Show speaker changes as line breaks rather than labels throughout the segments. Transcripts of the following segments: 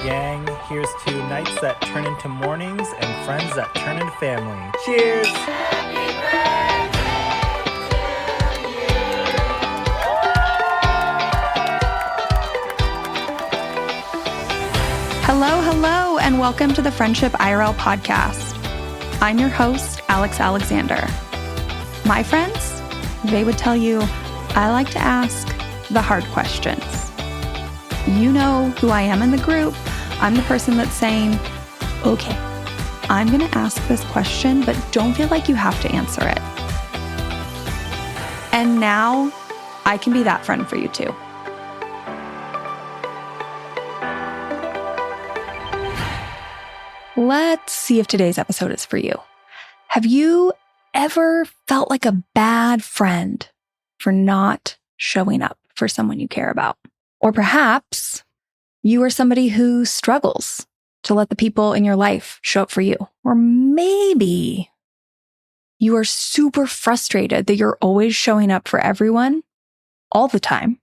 gang. Here's to nights that turn into mornings and friends that turn into family. Cheers!
Hello, and welcome to the Friendship IRL podcast. I'm your host, Alex Alexander. My friends, they would tell you I like to ask the hard questions. You know who I am in the group. I'm the person that's saying, okay, I'm going to ask this question, but don't feel like you have to answer it. And now I can be that friend for you too. Let's see if today's episode is for you. Have you ever felt like a bad friend for not showing up for someone you care about? Or perhaps you are somebody who struggles to let the people in your life show up for you. Or maybe you are super frustrated that you're always showing up for everyone all the time,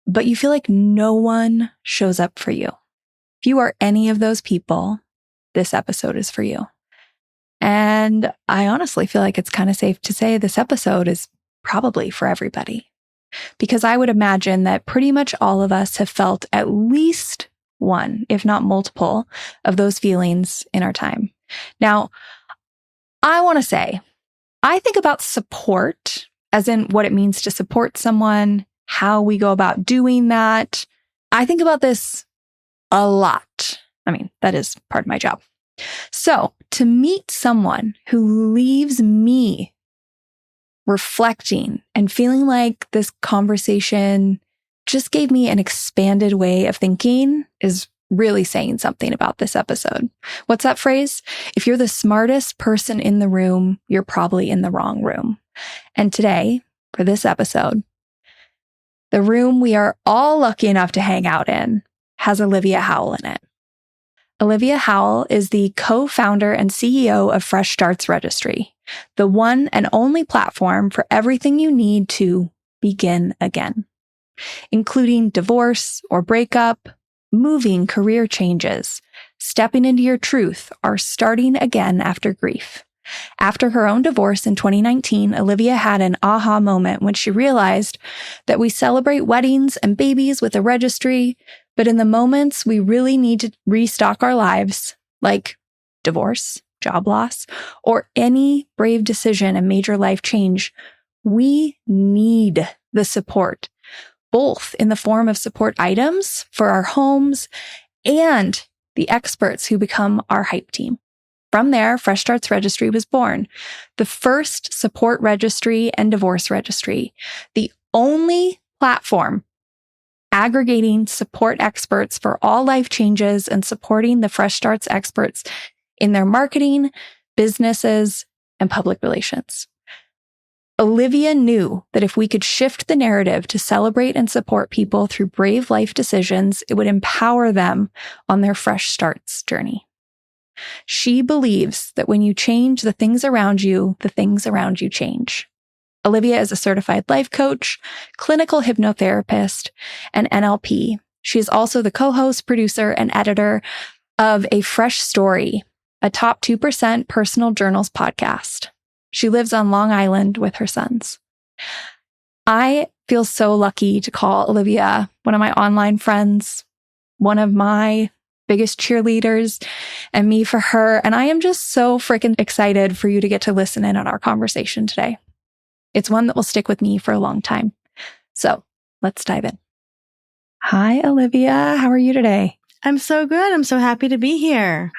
but you feel like no one shows up for you. If you are any of those people, this episode is for you. And I honestly feel like it's kind of safe to say this episode is probably for everybody. Because I would imagine that pretty much all of us have felt at least one, if not multiple, of those feelings in our time. Now, I want to say, I think about support, as in what it means to support someone, how we go about doing that. I think about this a lot. I mean, that is part of my job. So to meet someone who leaves me reflecting and feeling like this conversation just gave me an expanded way of thinking is really saying something about this episode. What's that phrase? If you're the smartest person in the room, you're probably in the wrong room. And today, for this episode, the room we are all lucky enough to hang out in has Olivia Howell in it. Olivia Howell is the co-founder and CEO of Fresh Starts Registry, the one and only platform for everything you need to begin again, including divorce or breakup, moving career changes, stepping into your truth, or starting again after grief. After her own divorce in 2019, Olivia had an aha moment when she realized that we celebrate weddings and babies with a registry, but in the moments we really need to restock our lives, like divorce, job loss, or any brave decision and major life change, we need the support, both in the form of support items for our homes and the experts who become our hype team. From there, Fresh Starts Registry was born, the first support registry and divorce registry, the only platform aggregating support experts for all life changes and supporting the Fresh Starts experts in their marketing, businesses, and public relations. Olivia knew that if we could shift the narrative to celebrate and support people through brave life decisions, it would empower them on their fresh starts journey. She believes that when you change the things around you change. Olivia is a certified life coach, clinical hypnotherapist, and NLP. She is also the co-host, producer, and editor of A Fresh Story, a top 2% personal journals podcast. She lives on Long Island with her sons. I feel so lucky to call Olivia one of my online friends, one of my biggest cheerleaders, and me for her. And I am just so freaking excited for you to get to listen in on our conversation today. It's one that will stick with me for a long time. So let's dive in. Hi, Olivia. How are you today?
I'm so good. I'm so happy to be here.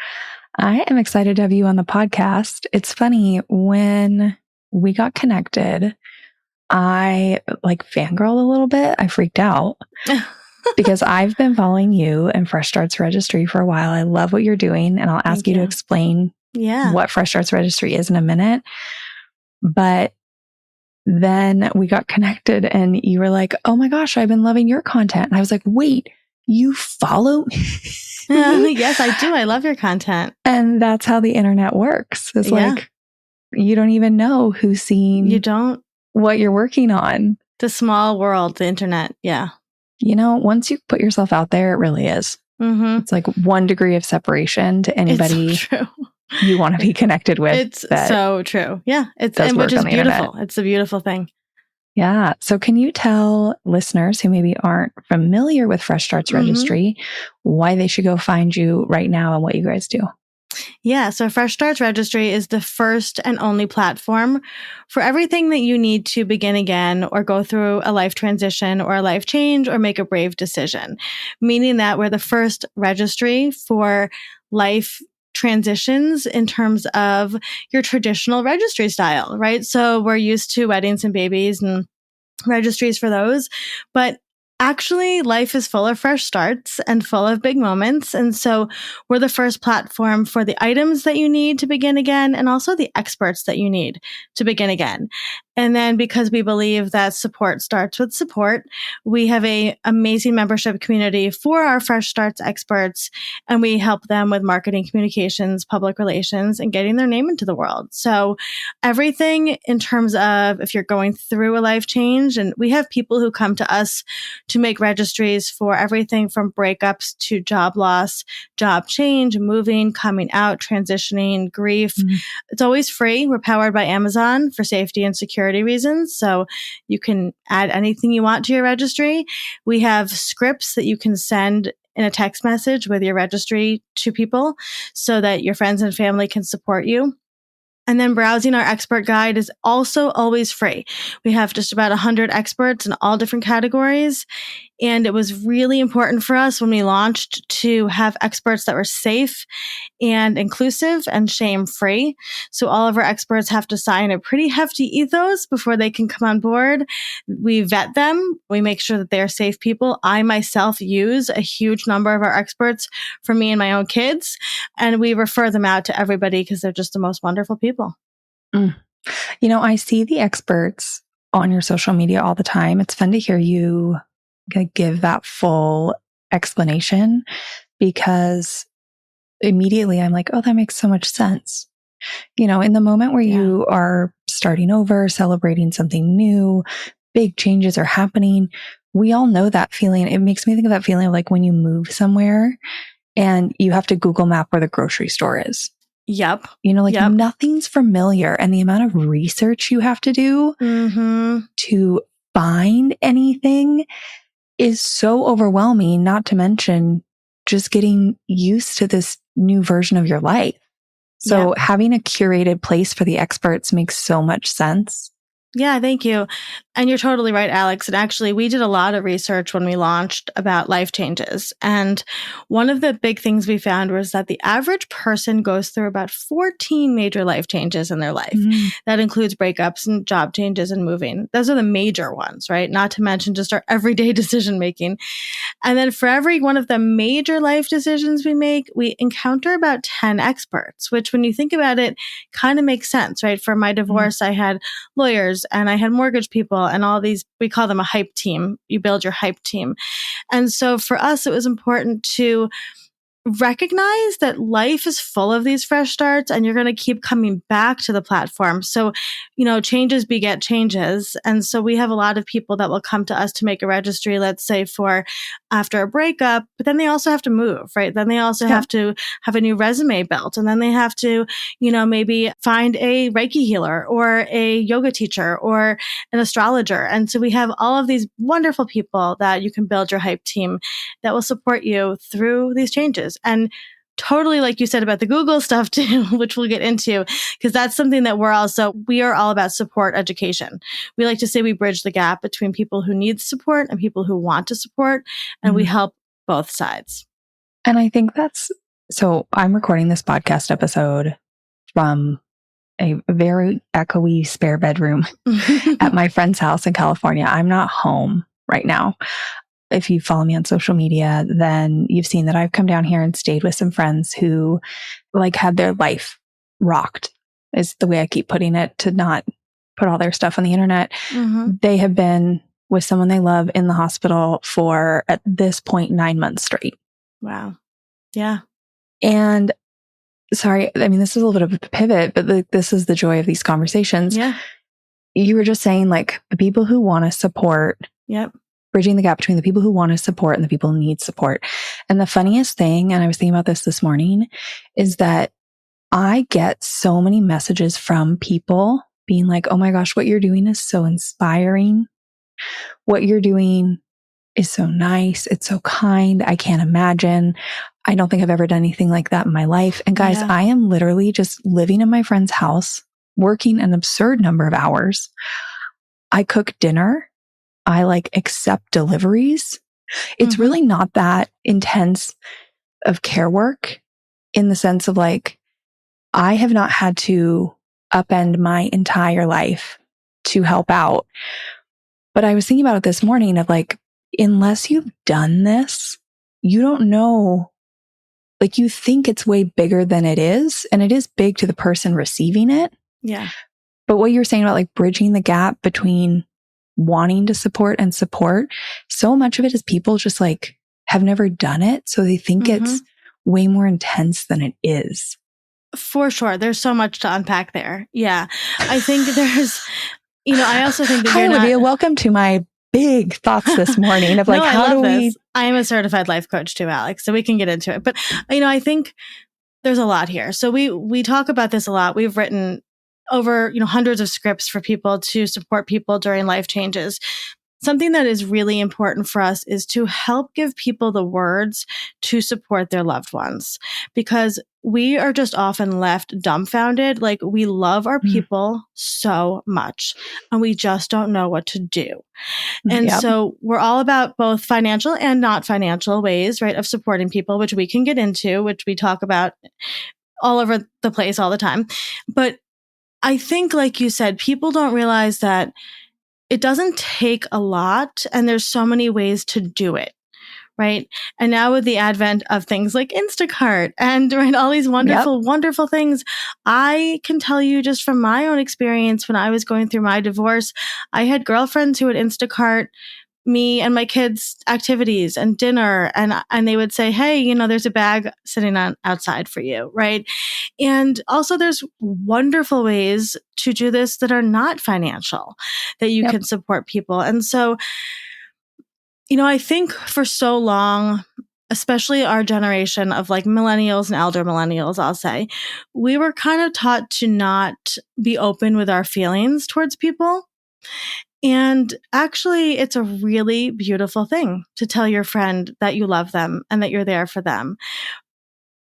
I am excited to have you on the podcast. It's funny, when we got connected, I fangirled a little bit. I freaked out because I've been following you and Fresh Starts Registry for a while. I love what you're doing, and I'll ask you to explain what Fresh Starts Registry is in a minute. But then we got connected and you were like, oh my gosh, I've been loving your content. And I was like, wait, you follow me?
Yes, I do. I love your content.
And that's how the internet works. It's like, you don't even know who's seeing what you're working on.
The small world, the internet. Yeah.
You know, once you put yourself out there, it really is.
Mm-hmm.
It's like 1 degree of separation to anybody
It's so true.
you want to be connected with.
It's so true. Yeah. It's
does
and
work
which is
on the
beautiful.
internet.
It's a beautiful thing.
Yeah. So can you tell listeners who maybe aren't familiar with Fresh Starts Registry why they should go find you right now and what you guys do?
Yeah. So Fresh Starts Registry is the first and only platform for everything that you need to begin again or go through a life transition or a life change or make a brave decision, meaning that we're the first registry for life transitions in terms of your traditional registry style, right? So we're used to weddings and babies and registries for those, but actually life is full of fresh starts and full of big moments. And so we're the first platform for the items that you need to begin again and also the experts that you need to begin again. And then because we believe that support starts with support, we have a amazing membership community for our Fresh Starts experts, and we help them with marketing, communications, public relations, and getting their name into the world. So everything in terms of if you're going through a life change, and we have people who come to us to make registries for everything from breakups to job loss, job change, moving, coming out, transitioning, grief. It's always free. We're powered by Amazon for safety and security reasons. So you can add anything you want to your registry. We have scripts that you can send in a text message with your registry to people so that your friends and family can support you. And then browsing our expert guide is also always free. We have just about 100 experts in all different categories. And it was really important for us when we launched to have experts that were safe and inclusive and shame-free. So all of our experts have to sign a pretty hefty ethos before they can come on board. We vet them. We make sure that they're safe people. I myself use a huge number of our experts for me and my own kids, and we refer them out to everybody because they're just the most wonderful people.
You know, I see the experts on your social media all the time. It's fun to hear you give that full explanation because immediately I'm like, oh, that makes so much sense. You know, in the moment where you are starting over, celebrating something new, big changes are happening. We all know that feeling. It makes me think of that feeling of like when you move somewhere and you have to Google map where the grocery store is.
Yep.
You know, like nothing's familiar, and the amount of research you have to do to find anything is so overwhelming, not to mention just getting used to this new version of your life. So having a curated place for the experts makes so much sense.
Yeah, thank you. And you're totally right, Alex. And actually, we did a lot of research when we launched about life changes. And one of the big things we found was that the average person goes through about 14 major life changes in their life. That includes breakups and job changes and moving. Those are the major ones, right? Not to mention just our everyday decision making. And then for every one of the major life decisions we make, we encounter about 10 experts, which when you think about it, kind of makes sense, right? For my divorce, I had lawyers and I had mortgage people and all these, we call them a hype team. You build your hype team. And so for us, it was important to recognize that life is full of these fresh starts and you're going to keep coming back to the platform. So, you know, changes beget changes. And so we have a lot of people that will come to us to make a registry, let's say for after a breakup, but then they also have to move, right? Then they also have to have a new resume built. And then they have to, you know, maybe find a Reiki healer or a yoga teacher or an astrologer. And so we have all of these wonderful people that you can build your hype team that will support you through these changes. And totally, like you said about the Google stuff too, which we'll get into, because that's something that we are all about support education. We like to say we bridge the gap between people who need support and people who want to support, and we help both sides.
And I think so I'm recording this podcast episode from a very echoey spare bedroom at my friend's house in California. I'm not home right now. If you follow me on social media, then you've seen that I've come down here and stayed with some friends who like had their life rocked, is the way I keep putting it, to not put all their stuff on the internet. They have been with someone they love in the hospital for, at this point, 9 months straight.
Wow. Yeah.
And sorry, I mean, this is a little bit of a pivot, but this is the joy of these conversations.
Yeah.
You were just saying like the people who want to support bridging the gap between the people who want to support and the people who need support. And the funniest thing, and I was thinking about this morning, is that I get so many messages from people being like, oh my gosh, what you're doing is so inspiring. What you're doing is so nice. It's so kind. I can't imagine. I don't think I've ever done anything like that in my life. And guys, I am literally just living in my friend's house, working an absurd number of hours. I cook dinner. I accept deliveries. It's really not that intense of care work in the sense of I have not had to upend my entire life to help out. But I was thinking about it this morning of unless you've done this, you don't know, you think it's way bigger than it is. And it is big to the person receiving it.
Yeah.
But what you're saying about bridging the gap between wanting to support and support, so much of it is people just have never done it. So they think it's way more intense than it is.
For sure. There's so much to unpack there. Yeah. I think there's, I also think that
Hi, Olivia. Welcome to my big thoughts this morning of how do we...
I am a certified life coach too, Alex, so we can get into it. But, I think there's a lot here. So we talk about this a lot. We've written over, hundreds of scripts for people to support people during life changes. Something that is really important for us is to help give people the words to support their loved ones, because we are just often left dumbfounded. We love our people so much and we just don't know what to do. And so we're all about both financial and not financial ways, right, of supporting people, which we can get into, which we talk about all over the place all the time. But I think, like you said, people don't realize that it doesn't take a lot and there's so many ways to do it, right? And now with the advent of things like Instacart and all these wonderful, wonderful things, I can tell you just from my own experience when I was going through my divorce, I had girlfriends who would Instacart me and my kids' activities and dinner, and they would say, hey, there's a bag sitting outside for you, right? And also there's wonderful ways to do this that are not financial, that you can support people. And so, I think for so long, especially our generation of millennials and elder millennials, I'll say, we were kind of taught to not be open with our feelings towards people. And actually, it's a really beautiful thing to tell your friend that you love them and that you're there for them.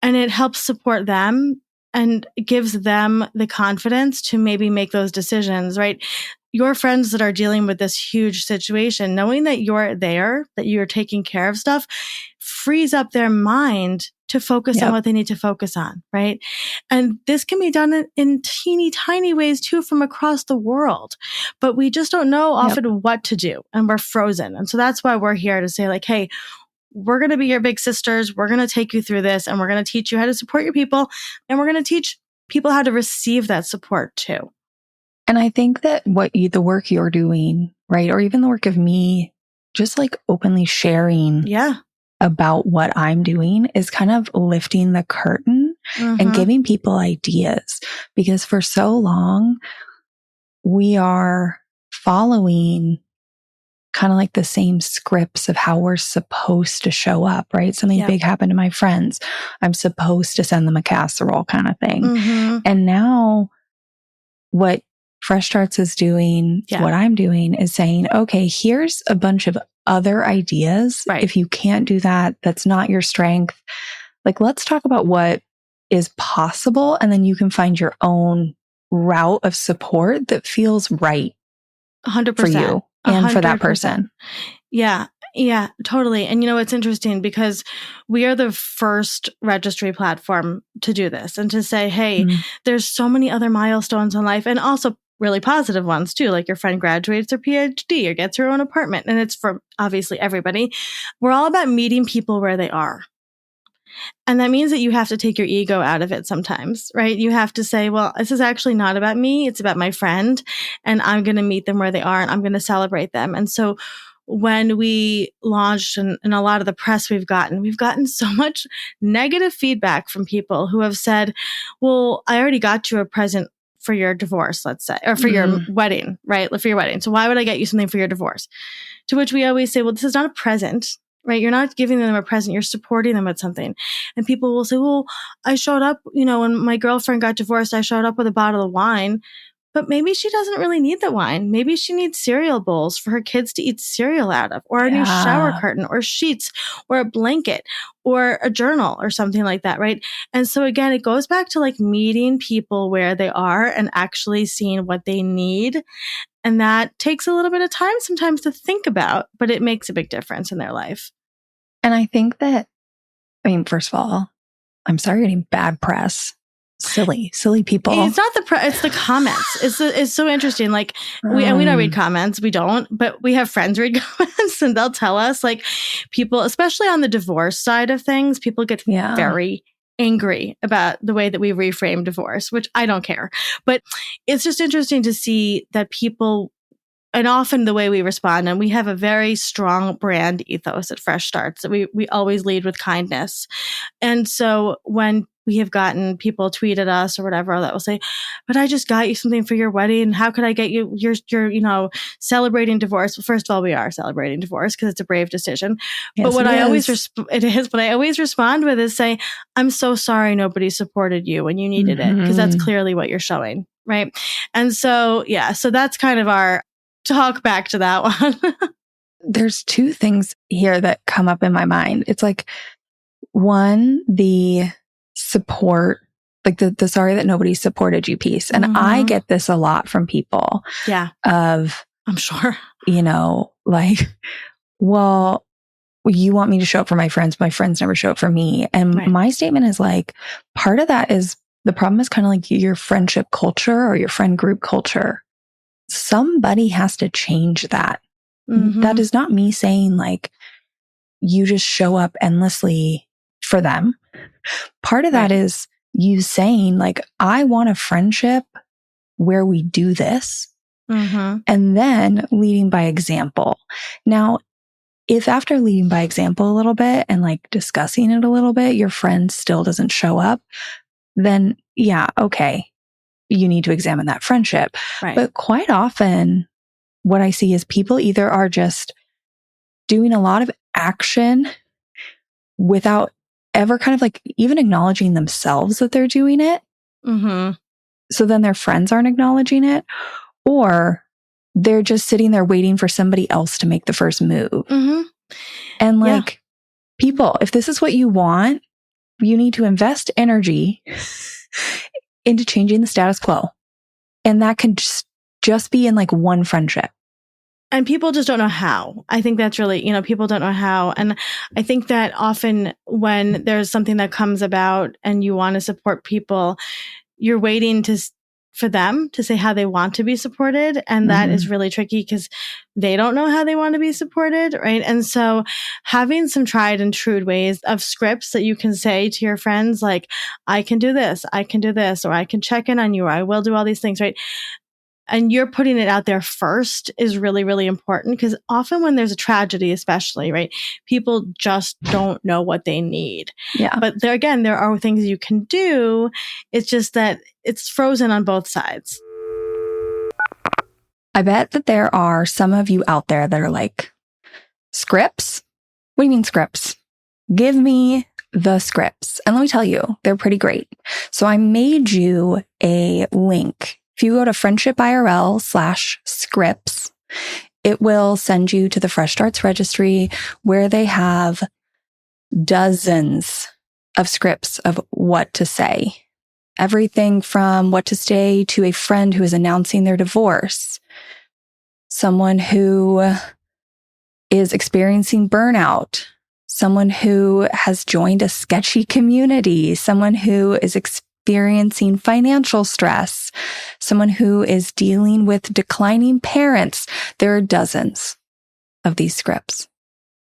And it helps support them and gives them the confidence to maybe make those decisions, right? Your friends that are dealing with this huge situation, knowing that you're there, that you're taking care of stuff, frees up their mind to focus on what they need to focus on, right? And this can be done in teeny tiny ways too from across the world, but we just don't know often what to do and we're frozen. And so that's why we're here to say hey, we're going to be your big sisters. We're going to take you through this and we're going to teach you how to support your people. And we're going to teach people how to receive that support too.
And I think that the work you're doing, right? Or even the work of me, just openly sharing about what I'm doing is kind of lifting the curtain and giving people ideas. Because for so long, we are following kind of the same scripts of how we're supposed to show up, right? Something big happened to my friends. I'm supposed to send them a casserole kind of thing. And now what Fresh Starts is doing, what I'm doing is saying, okay, here's a bunch of other ideas.
Right.
If you can't do that, that's not your strength. Let's talk about what is possible. And then you can find your own route of support that feels right
100%
for you and
100%.
for that person.
Yeah, totally. And it's interesting because we are the first registry platform to do this and to say, hey, there's so many other milestones in life and also really positive ones too. Your friend graduates her PhD or gets her own apartment. And it's for obviously everybody. We're all about meeting people where they are. And that means that you have to take your ego out of it sometimes, right? You have to say, well, this is actually not about me. It's about my friend and I'm going to meet them where they are and I'm going to celebrate them. And so when we launched and a lot of the press we've gotten so much negative feedback from people who have said, well, I already got you a present for your divorce, let's say, or for your wedding, right? For your wedding. So why would I get you something for your divorce? To which we always say, well, this is not a present, right? You're not giving them a present. You're supporting them with something. And people will say, well, I showed up, when my girlfriend got divorced, I showed up with a bottle of wine. But maybe she doesn't really need the wine. Maybe she needs cereal bowls for her kids to eat cereal out of, or a new shower curtain, or sheets, or a blanket, or a journal, or something like that, right? And so again, it goes back to like meeting people where they are and actually seeing what they need. And that takes a little bit of time sometimes to think about, but it makes a big difference in their life.
And I think that, first of all, I'm sorry you're getting bad press. Silly people.
It's not it's the comments. It's so interesting. Like we don't read comments. We don't, but we have friends read comments and they'll tell us like people, especially on the divorce side of things, people get very angry about the way that we reframe divorce, which I don't care. But it's just interesting to see that people, and often the way we respond, and we have a very strong brand ethos at Fresh Starts that we always lead with kindness. And so when we have gotten people tweet at us or whatever that will say, but I just got you something for your wedding. How could I get you your celebrating divorce? Well, first of all, we are celebrating divorce because it's a brave decision. Yes, but what I always respond with is say, I'm so sorry nobody supported you when you needed it, because that's clearly what you're showing. Right. And so, so that's kind of our talk back to that one.
There's two things here that come up in my mind. It's like, one, the support, like the sorry that nobody supported you piece. And I get this a lot from people.
Yeah.
I'm
sure.
Like, well, you want me to show up for my friends never show up for me. And my statement is like, part of that is the problem is kind of like your friendship culture or your friend group culture. Somebody has to change that. That is not me saying like, you just show up endlessly for them. Part of that is you saying like, I want a friendship where we do this, and then leading by example. Now, if after leading by example a little bit and like discussing it a little bit, your friend still doesn't show up, then okay, you need to examine that friendship.
Right.
But quite often what I see is people either are just doing a lot of action without ever kind of like even acknowledging themselves that they're doing it. So then their friends aren't acknowledging it, or they're just sitting there waiting for somebody else to make the first move. And like, people, if this is what you want, you need to invest energy into changing the status quo. And that can just be in like one friendship.
And people just don't know how. I think that's really, people don't know how. And I think that often when there's something that comes about and you want to support people, you're waiting for them to say how they want to be supported. And that is really tricky because they don't know how they want to be supported, right? And so having some tried and true ways of scripts that you can say to your friends, like, I can do this, or I can check in on you, or I will do all these things, right? And you're putting it out there first is really, really important, because often when there's a tragedy, especially, right, people just don't know what they need.
Yeah.
But there are things you can do. It's just that it's frozen on both sides.
I bet that there are some of you out there that are like, scripts? What do you mean scripts? Give me the scripts. And let me tell you, they're pretty great. So I made you a link. If you go to friendshipirl/scripts, it will send you to the Fresh Starts registry where they have dozens of scripts of what to say. Everything from what to say to a friend who is announcing their divorce, someone who is experiencing burnout, someone who has joined a sketchy community, someone who is experiencing financial stress, someone who is dealing with declining parents. There are dozens of these scripts.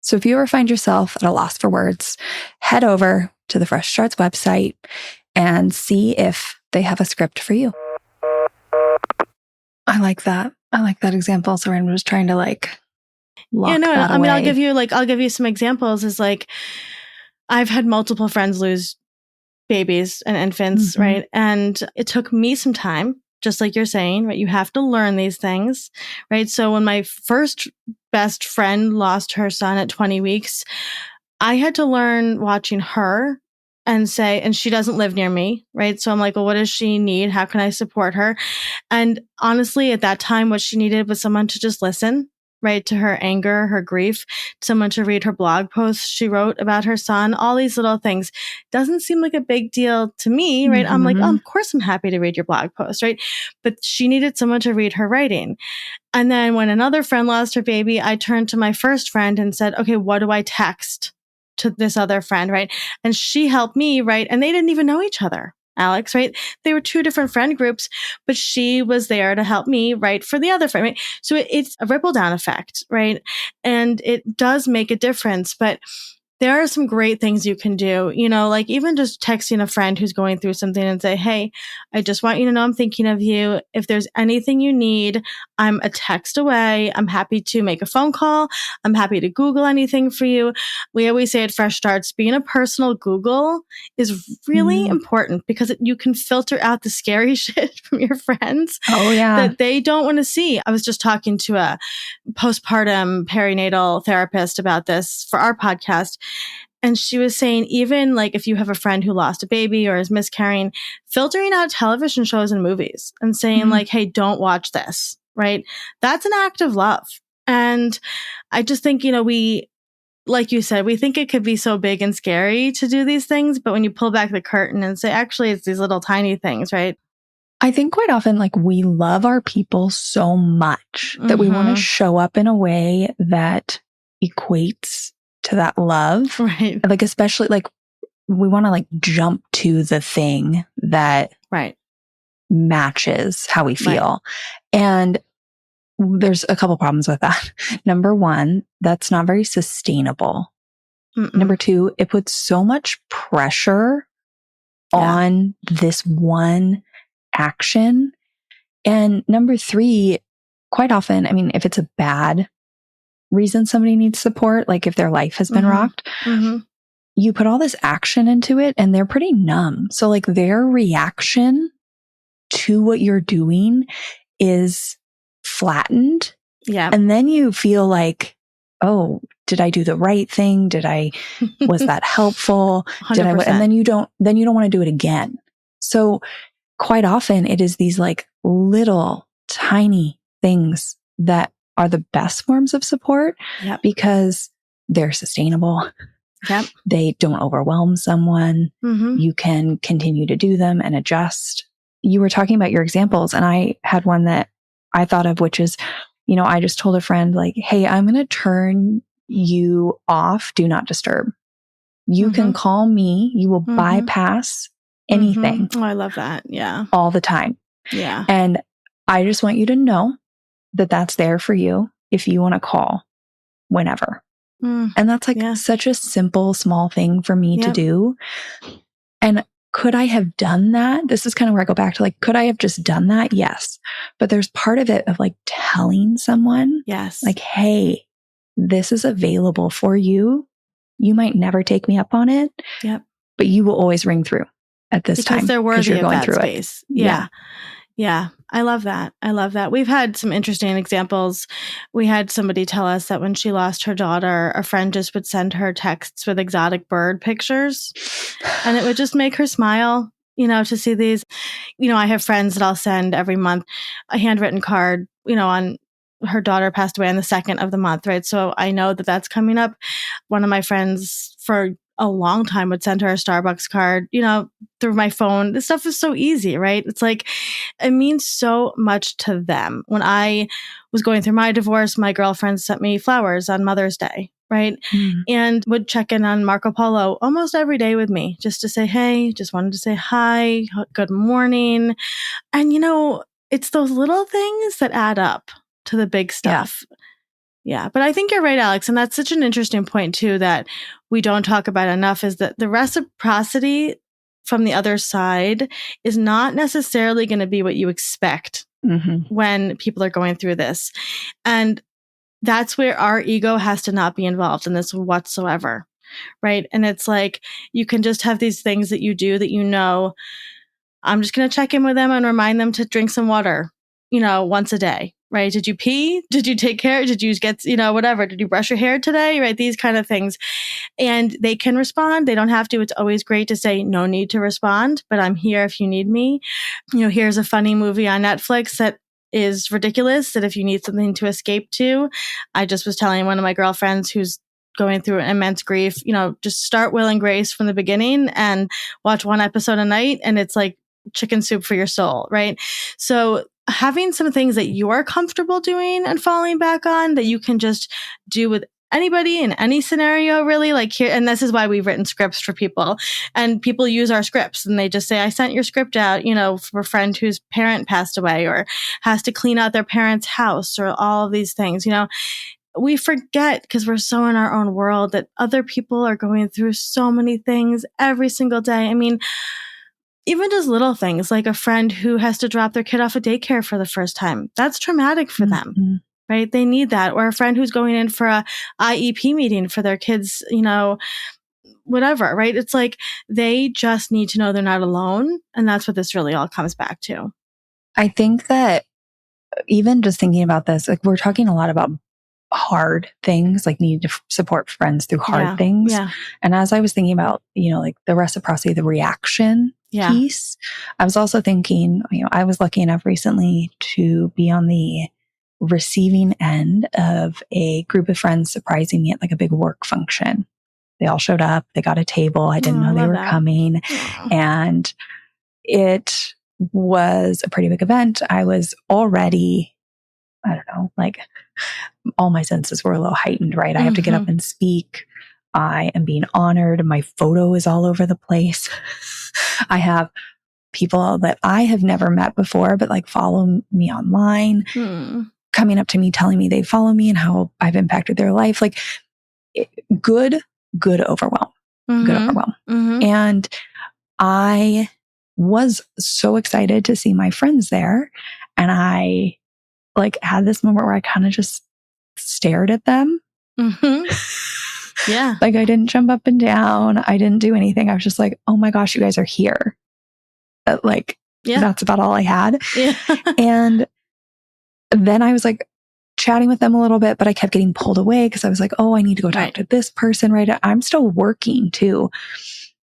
So if you ever find yourself at a loss for words, head over to the Fresh Starts website and see if they have a script for you. I like that. Example. So I'm just trying to like lock that away.
I'll give you some examples. Is like, I've had multiple friends lose babies and infants, right? And it took me some time just like you're saying, right? You have to learn these things, right? So when my first best friend lost her son at 20 weeks, I had to learn watching her and she doesn't live near me, right? So I'm like, well, what does she need? How can I support her? And honestly, at that time, what she needed was someone to just listen, right, to her anger, her grief, someone to read her blog posts she wrote about her son, all these little things. Doesn't seem like a big deal to me, right? I'm like, oh, of course I'm happy to read your blog post, right? But she needed someone to read her writing. And then when another friend lost her baby, I turned to my first friend and said, okay, what do I text to this other friend, right? And she helped me, right? And they didn't even know each other, Alex, right? They were two different friend groups, but she was there to help me, right? For the other friend, right? So it's a ripple down effect, right? And it does make a difference, but there are some great things you can do, like even just texting a friend who's going through something and say, hey, I just want you to know I'm thinking of you. If there's anything you need, I'm a text away. I'm happy to make a phone call. I'm happy to Google anything for you. We always say at Fresh Starts, being a personal Google is really important because you can filter out the scary shit from your friends that they don't want to see. I was just talking to a postpartum perinatal therapist about this for our podcast. And she was saying, even like if you have a friend who lost a baby or is miscarrying, filtering out television shows and movies and saying like, hey, don't watch this, right? That's an act of love. And I just think, we, like you said, we think it could be so big and scary to do these things. But when you pull back the curtain and say, actually, it's these little tiny things, right?
I think quite often, like, we love our people so much that we want to show up in a way that equates to that love.
Right.
Like, especially, like, we want to, like, jump to the thing that matches how we feel. Right. And there's a couple problems with that. Number one, that's not very sustainable. Number two, it puts so much pressure on this one action. And number three, quite often, I mean, if it's a bad reason somebody needs support, like if their life has been rocked, you put all this action into it and they're pretty numb. So like their reaction to what you're doing is flattened. Yeah. And then you feel like, oh, did I do the right thing? Was that helpful?
100%.
And then you don't want to do it again. So quite often it is these like little tiny things that are the best forms of support because they're sustainable. Yep. They don't overwhelm someone. You can continue to do them and adjust. You were talking about your examples and I had one that I thought of, which is, I just told a friend like, hey, I'm going to turn you off. Do not disturb. You can call me. You will bypass anything.
Oh, I love that. Yeah.
All the time.
Yeah.
And I just want you to know that that's there for you if you want to call whenever. And that's like such a simple, small thing for me to do. And could I have done that? This is kind of where I go back to like, could I have just done that? Yes. But there's part of it of like telling someone, like, hey, this is available for you. You might never take me up on it, but you will always ring through at this time.
Because they're worthy of that space. Yeah. Yeah. I love that. I love that. We've had some interesting examples. We had somebody tell us that when she lost her daughter, a friend just would send her texts with exotic bird pictures and it would just make her smile, to see these. I have friends that I'll send every month a handwritten card, on her daughter passed away on the 2nd of the month, right? So I know that that's coming up. One of my friends for a long time would send her a Starbucks card, through my phone. This stuff is so easy, right? It's like, it means so much to them. When I was going through my divorce, my girlfriend sent me flowers on Mother's Day, right? And would check in on Marco Polo almost every day with me just to say, hey, just wanted to say hi, good morning. And, it's those little things that add up to the big stuff. Yeah. But I think you're right, Alex. And that's such an interesting point too, that we don't talk about enough, is that the reciprocity from the other side is not necessarily going to be what you expect when people are going through this. And that's where our ego has to not be involved in this whatsoever. Right. And it's like, you can just have these things that you do that, I'm just going to check in with them and remind them to drink some water, once a day, right? Did you pee? Did you take care? Did you get, whatever? Did you brush your hair today? Right? These kind of things. And they can respond. They don't have to. It's always great to say, no need to respond, but I'm here if you need me. Here's a funny movie on Netflix that is ridiculous, that if you need something to escape to. I just was telling one of my girlfriends who's going through immense grief, just start Will and Grace from the beginning and watch one episode a night, and it's like chicken soup for your soul, right? So having some things that you're comfortable doing and falling back on that you can just do with anybody in any scenario, really, like here. And this is why we've written scripts for people, and people use our scripts and they just say, I sent your script out, for a friend whose parent passed away or has to clean out their parents' house or all of these things, we forget because we're so in our own world that other people are going through so many things every single day. I mean, even just little things like a friend who has to drop their kid off at daycare for the first time. That's traumatic for them, right? They need that. Or a friend who's going in for a IEP meeting for their kids, whatever, right? It's like they just need to know they're not alone. And that's what this really all comes back to.
I think that even just thinking about this, like we're talking a lot about hard things, like needing to support friends through hard things.
Yeah.
And as I was thinking about, like the reciprocity, the reaction piece, I was also thinking, I was lucky enough recently to be on the receiving end of a group of friends surprising me at like a big work function. They all showed up, they got a table. I didn't know they were coming. And it was a pretty big event. I was already, I don't know, like all my senses were a little heightened, right? I have to get up and speak. I am being honored. My photo is all over the place. I have people that I have never met before, but like follow me online, coming up to me, telling me they follow me and how I've impacted their life. Like good overwhelm, good overwhelm. And I was so excited to see my friends there. And I like had this moment where I kind of just stared at them.
Yeah.
Like I didn't jump up and down. I didn't do anything. I was just like, oh my gosh, you guys are here. That's about all I had.
Yeah.
And then I was like chatting with them a little bit, but I kept getting pulled away because I was like, oh, I need to go talk to this person, right? I'm still working too.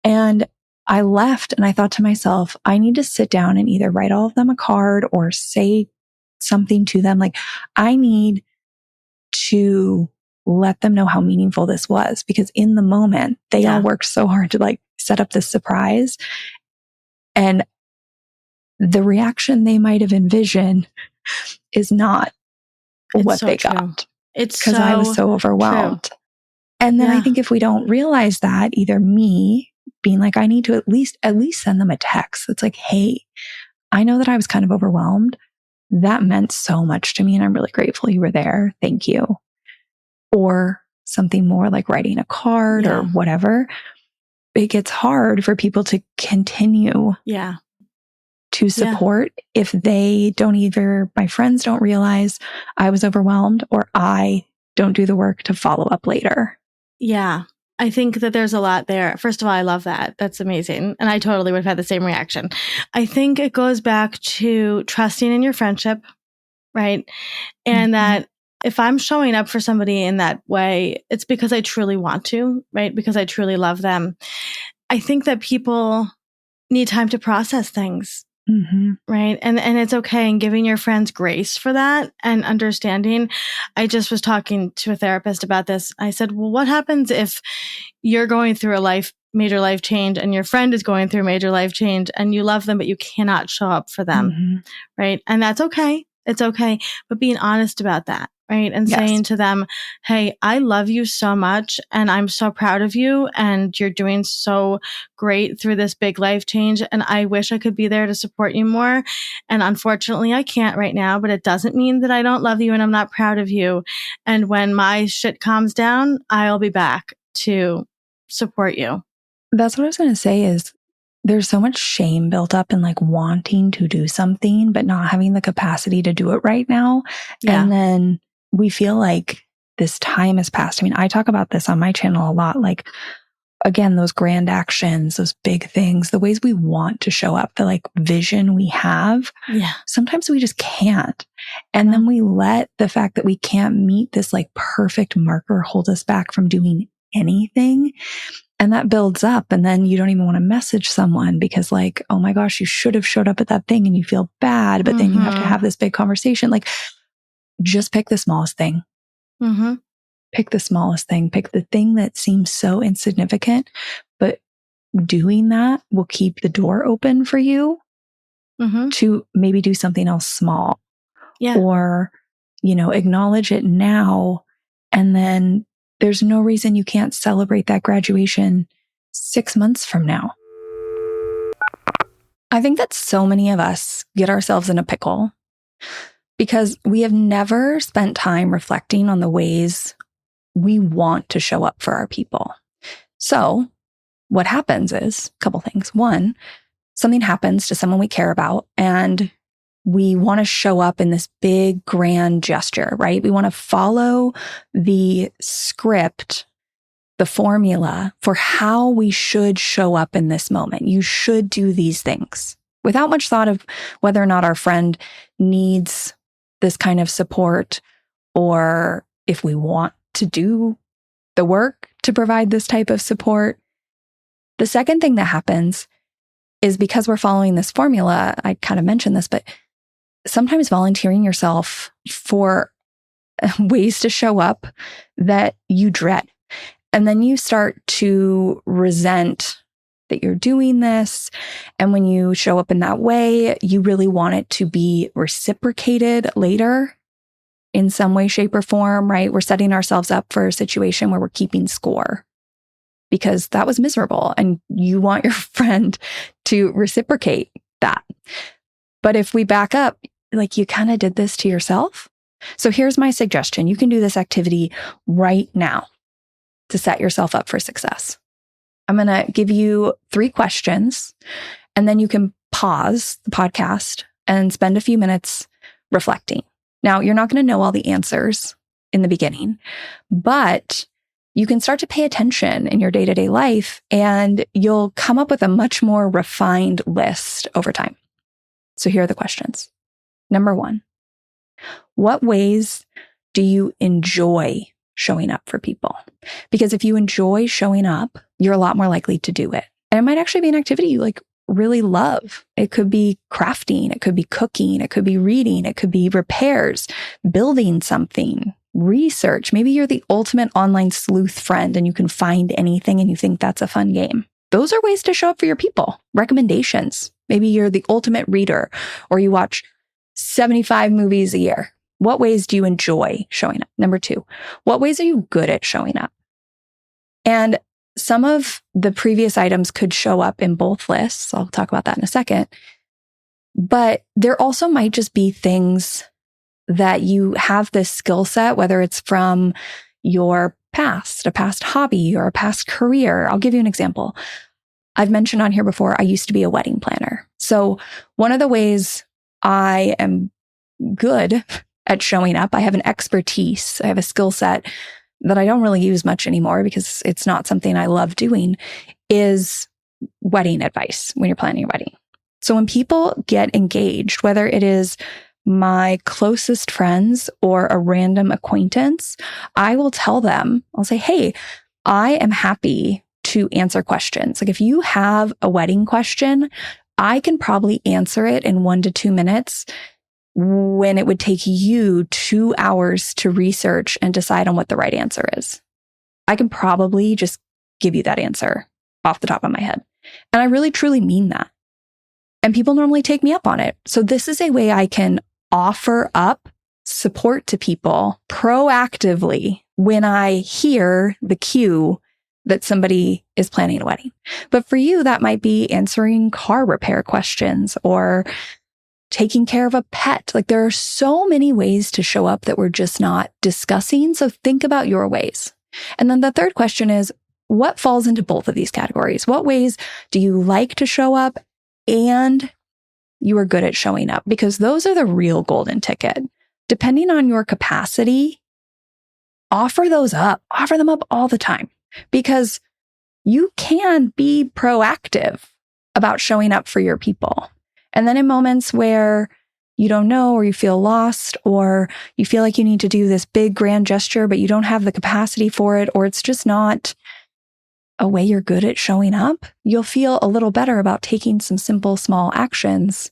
And I left and I thought to myself, I need to sit down and either write all of them a card or say something to them. Like I need to let them know how meaningful this was, because in the moment they all worked so hard to like set up this surprise, and the reaction they might have envisioned is not what they got.
It's
because I was so overwhelmed.
True.
And then I think if we don't realize that, either me being like, I need to at least send them a text. It's like, hey, I know that I was kind of overwhelmed. That meant so much to me, and I'm really grateful you were there. Thank you. Or something more like writing a card or whatever. It gets hard for people to continue to support if they don't, either my friends don't realize I was overwhelmed or I don't do the work to follow up later.
Yeah. I think that there's a lot there. First of all, I love that. That's amazing. And I totally would have had the same reaction. I think it goes back to trusting in your friendship, right? And that if I'm showing up for somebody in that way, it's because I truly want to, right? Because I truly love them. I think that people need time to process things, right? And it's okay. And giving your friends grace for that and understanding. I just was talking to a therapist about this. I said, well, what happens if you're going through a major life change and your friend is going through a major life change and you love them, but you cannot show up for them, right? And that's okay. It's okay. But being honest about that, right? And saying to them, hey, I love you so much and I'm so proud of you and you're doing so great through this big life change. And I wish I could be there to support you more. And unfortunately, I can't right now, but it doesn't mean that I don't love you and I'm not proud of you. And when my shit calms down, I'll be back to support you.
That's what I was going to say is there's so much shame built up in like wanting to do something, but not having the capacity to do it right now. Yeah. And then we feel like this time has passed. I mean, I talk about this on my channel a lot. Like again, those grand actions, those big things, the ways we want to show up, the like vision we have, sometimes we just can't. And then we let the fact that we can't meet this like perfect marker hold us back from doing anything. And that builds up. And then you don't even want to message someone because like, oh my gosh, you should have showed up at that thing and you feel bad. But then you have to have this big conversation. Like, just pick the smallest thing. Pick the smallest thing. Pick the thing that seems so insignificant. But doing that will keep the door open for you to maybe do something else small. Or, acknowledge it now. And then there's no reason you can't celebrate that graduation 6 months from now. I think that so many of us get ourselves in a pickle because we have never spent time reflecting on the ways we want to show up for our people. So what happens is a couple things. One, something happens to someone we care about and we want to show up in this big, grand gesture, right? We want to follow the script, the formula for how we should show up in this moment. You should do these things without much thought of whether or not our friend needs this kind of support or if we want to do the work to provide this type of support. The second thing that happens is because we're following this formula, I kind of mentioned this, but sometimes volunteering yourself for ways to show up that you dread. And then you start to resent that you're doing this. And when you show up in that way, you really want it to be reciprocated later in some way, shape, or form, right? We're setting ourselves up for a situation where we're keeping score because that was miserable and you want your friend to reciprocate that. But if we back up, like you kind of did this to yourself. So here's my suggestion. You can do this activity right now to set yourself up for success. I'm going to give you 3 questions and then you can pause the podcast and spend a few minutes reflecting. Now, you're not going to know all the answers in the beginning, but you can start to pay attention in your day-to-day life and you'll come up with a much more refined list over time. So here are the questions. Number 1, what ways do you enjoy showing up for people? Because if you enjoy showing up, you're a lot more likely to do it. And it might actually be an activity you like really love. It could be crafting, it could be cooking, it could be reading, it could be repairs, building something, research. Maybe you're the ultimate online sleuth friend and you can find anything and you think that's a fun game. Those are ways to show up for your people. Recommendations. Maybe you're the ultimate reader or you watch 75 movies a year. What ways do you enjoy showing up? Number 2, what ways are you good at showing up? And some of the previous items could show up in both lists. I'll talk about that in a second. But there also might just be things that you have this skill set, whether it's from your past, a past hobby or a past career. I'll give you an example. I've mentioned on here before, I used to be a wedding planner. So one of the ways I am good at showing up, I have an expertise, I have a skill set that I don't really use much anymore because it's not something I love doing, is wedding advice when you're planning a wedding. So when people get engaged, whether it is my closest friends or a random acquaintance, I will tell them, I'll say, hey, I am happy to answer questions. Like if you have a wedding question, I can probably answer it in 1 to 2 minutes when it would take you 2 hours to research and decide on what the right answer is. I can probably just give you that answer off the top of my head. And I really, truly mean that. And people normally take me up on it. So this is a way I can offer up support to people proactively when I hear the cue that somebody is planning a wedding. But for you, that might be answering car repair questions or taking care of a pet. Like there are so many ways to show up that we're just not discussing. So think about your ways. And then the third question is, what falls into both of these categories? What ways do you like to show up and you are good at showing up? Because those are the real golden ticket. Depending on your capacity, offer those up. Offer them up all the time. Because you can be proactive about showing up for your people. And then in moments where you don't know, or you feel lost, or you feel like you need to do this big grand gesture, but you don't have the capacity for it, or it's just not a way you're good at showing up, you'll feel a little better about taking some simple, small actions.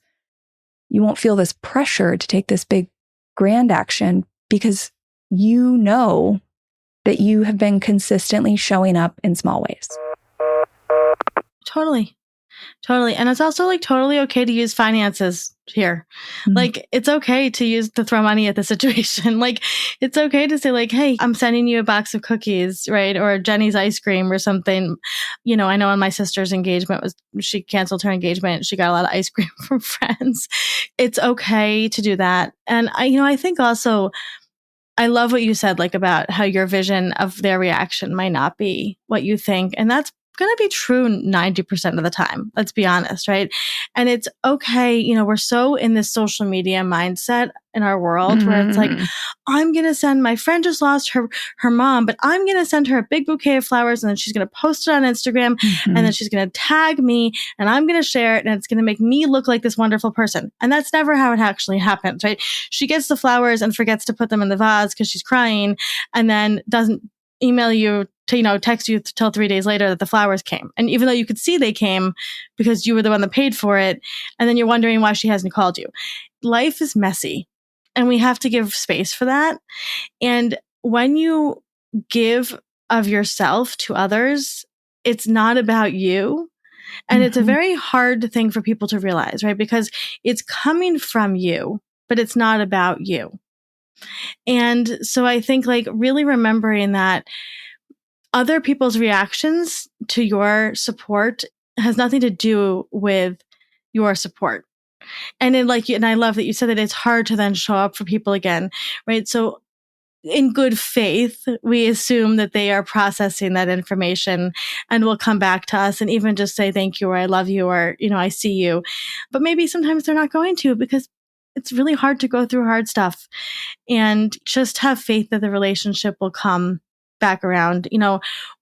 You won't feel this pressure to take this big grand action because you know that you have been consistently showing up in small ways.
Totally. And it's also like totally okay to use finances here.
Mm-hmm.
Like it's okay to throw money at the situation. Like it's okay to say like, hey, I'm sending you a box of cookies, right? Or Jenny's ice cream or something. You know, I know on my sister's engagement she canceled her engagement. She got a lot of ice cream from friends. It's okay to do that. And I think also, I love what you said, like about how your vision of their reaction might not be what you think. And that's going to be true 90% of the time. Let's be honest, right? And it's okay. We're so in this social media mindset in our world where it's like, I'm going to send, my friend just lost her mom, but I'm going to send her a big bouquet of flowers and then she's going to post it on Instagram and then she's going to tag me and I'm going to share it and it's going to make me look like this wonderful person. And that's never how it actually happens, right? She gets the flowers and forgets to put them in the vase because she's crying and then doesn't email you to, text you till 3 days later that the flowers came. And even though you could see they came because you were the one that paid for it, and then you're wondering why she hasn't called you. Life is messy and we have to give space for that. And when you give of yourself to others, it's not about you. And it's a very hard thing for people to realize, right? Because it's coming from you, but it's not about you. And so I think like really remembering that other people's reactions to your support has nothing to do with your support. And and I love that you said that it's hard to then show up for people again, right? So in good faith, we assume that they are processing that information and will come back to us and even just say thank you or I love you or, I see you. But maybe sometimes they're not going to because it's really hard to go through hard stuff and just have faith that the relationship will come back around.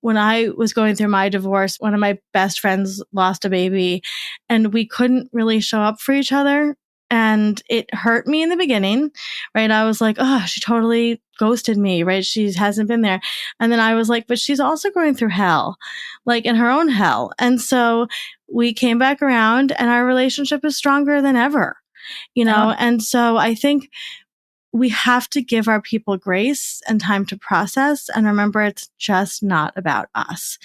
When I was going through my divorce, one of my best friends lost a baby and we couldn't really show up for each other. And it hurt me in the beginning, right? I was like, oh, she totally ghosted me, right? She hasn't been there. And then I was like, but she's also going through hell, like in her own hell. And so we came back around and our relationship is stronger than ever, And so I think we have to give our people grace and time to process and remember it's just not about us.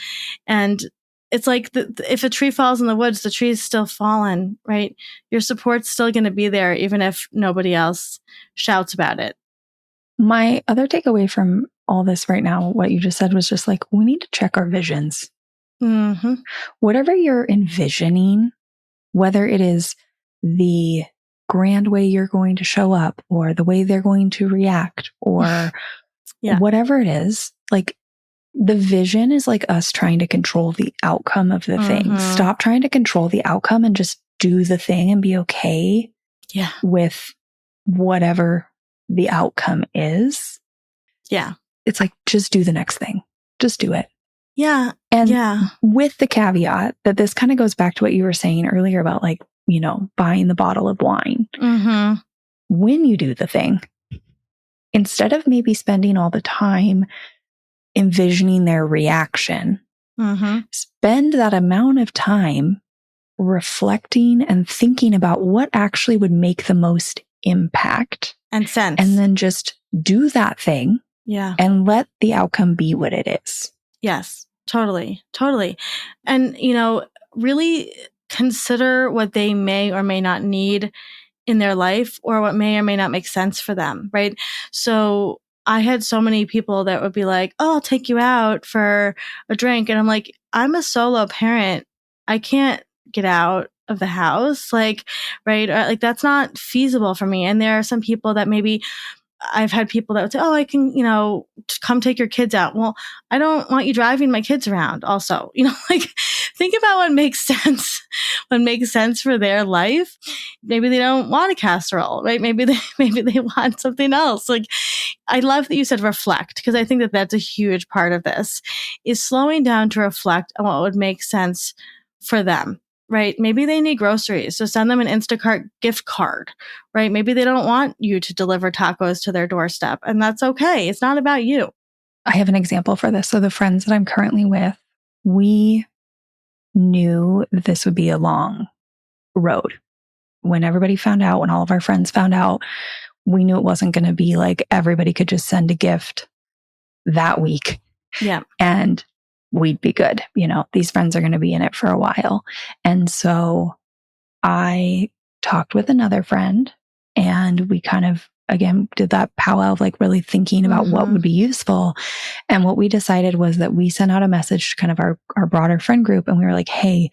And it's like if a tree falls in the woods, the tree's still fallen, right? Your support's still going to be there, even if nobody else shouts about it.
My other takeaway from all this right now, what you just said was just like, we need to check our visions.
Mm-hmm.
Whatever you're envisioning, whether it is the grand way you're going to show up or the way they're going to react or whatever it is, like the vision is like us trying to control the outcome of the thing. Stop trying to control the outcome and just do the thing and be okay with whatever the outcome is.
Yeah.
It's like, just do the next thing. Just do it.
Yeah.
And with the caveat that this kind of goes back to what you were saying earlier about like, buying the bottle of wine.
Mm-hmm.
When you do the thing, instead of maybe spending all the time envisioning their reaction, spend that amount of time reflecting and thinking about what actually would make the most impact
and sense.
And then just do that thing.
Yeah.
And let the outcome be what it is.
Yes, totally. And, really consider what they may or may not need in their life or what may or may not make sense for them, right? So I had so many people that would be like, oh, I'll take you out for a drink. And I'm like, I'm a solo parent. I can't get out of the house, like, right? Or, like, that's not feasible for me. And there are some people that maybe I've had people that would say, oh, I can, come take your kids out. Well, I don't want you driving my kids around also, like think about what makes sense, for their life. Maybe they don't want a casserole, right? Maybe they want something else. Like, I love that you said reflect, because I think that that's a huge part of this, is slowing down to reflect on what would make sense for them. Right? Maybe they need groceries, so send them an Instacart gift card, right? Maybe they don't want you to deliver tacos to their doorstep, and that's okay. It's not about you.
I have an example for this. So the friends that I'm currently with, we knew that this would be a long road. When everybody found out, when all of our friends found out, we knew it wasn't going to be like everybody could just send a gift that week.
Yeah.
And we'd be good. These friends are going to be in it for a while. And so I talked with another friend, and we kind of, again, did that powwow of like really thinking about what would be useful. And what we decided was that we sent out a message to kind of our broader friend group. And we were like, hey,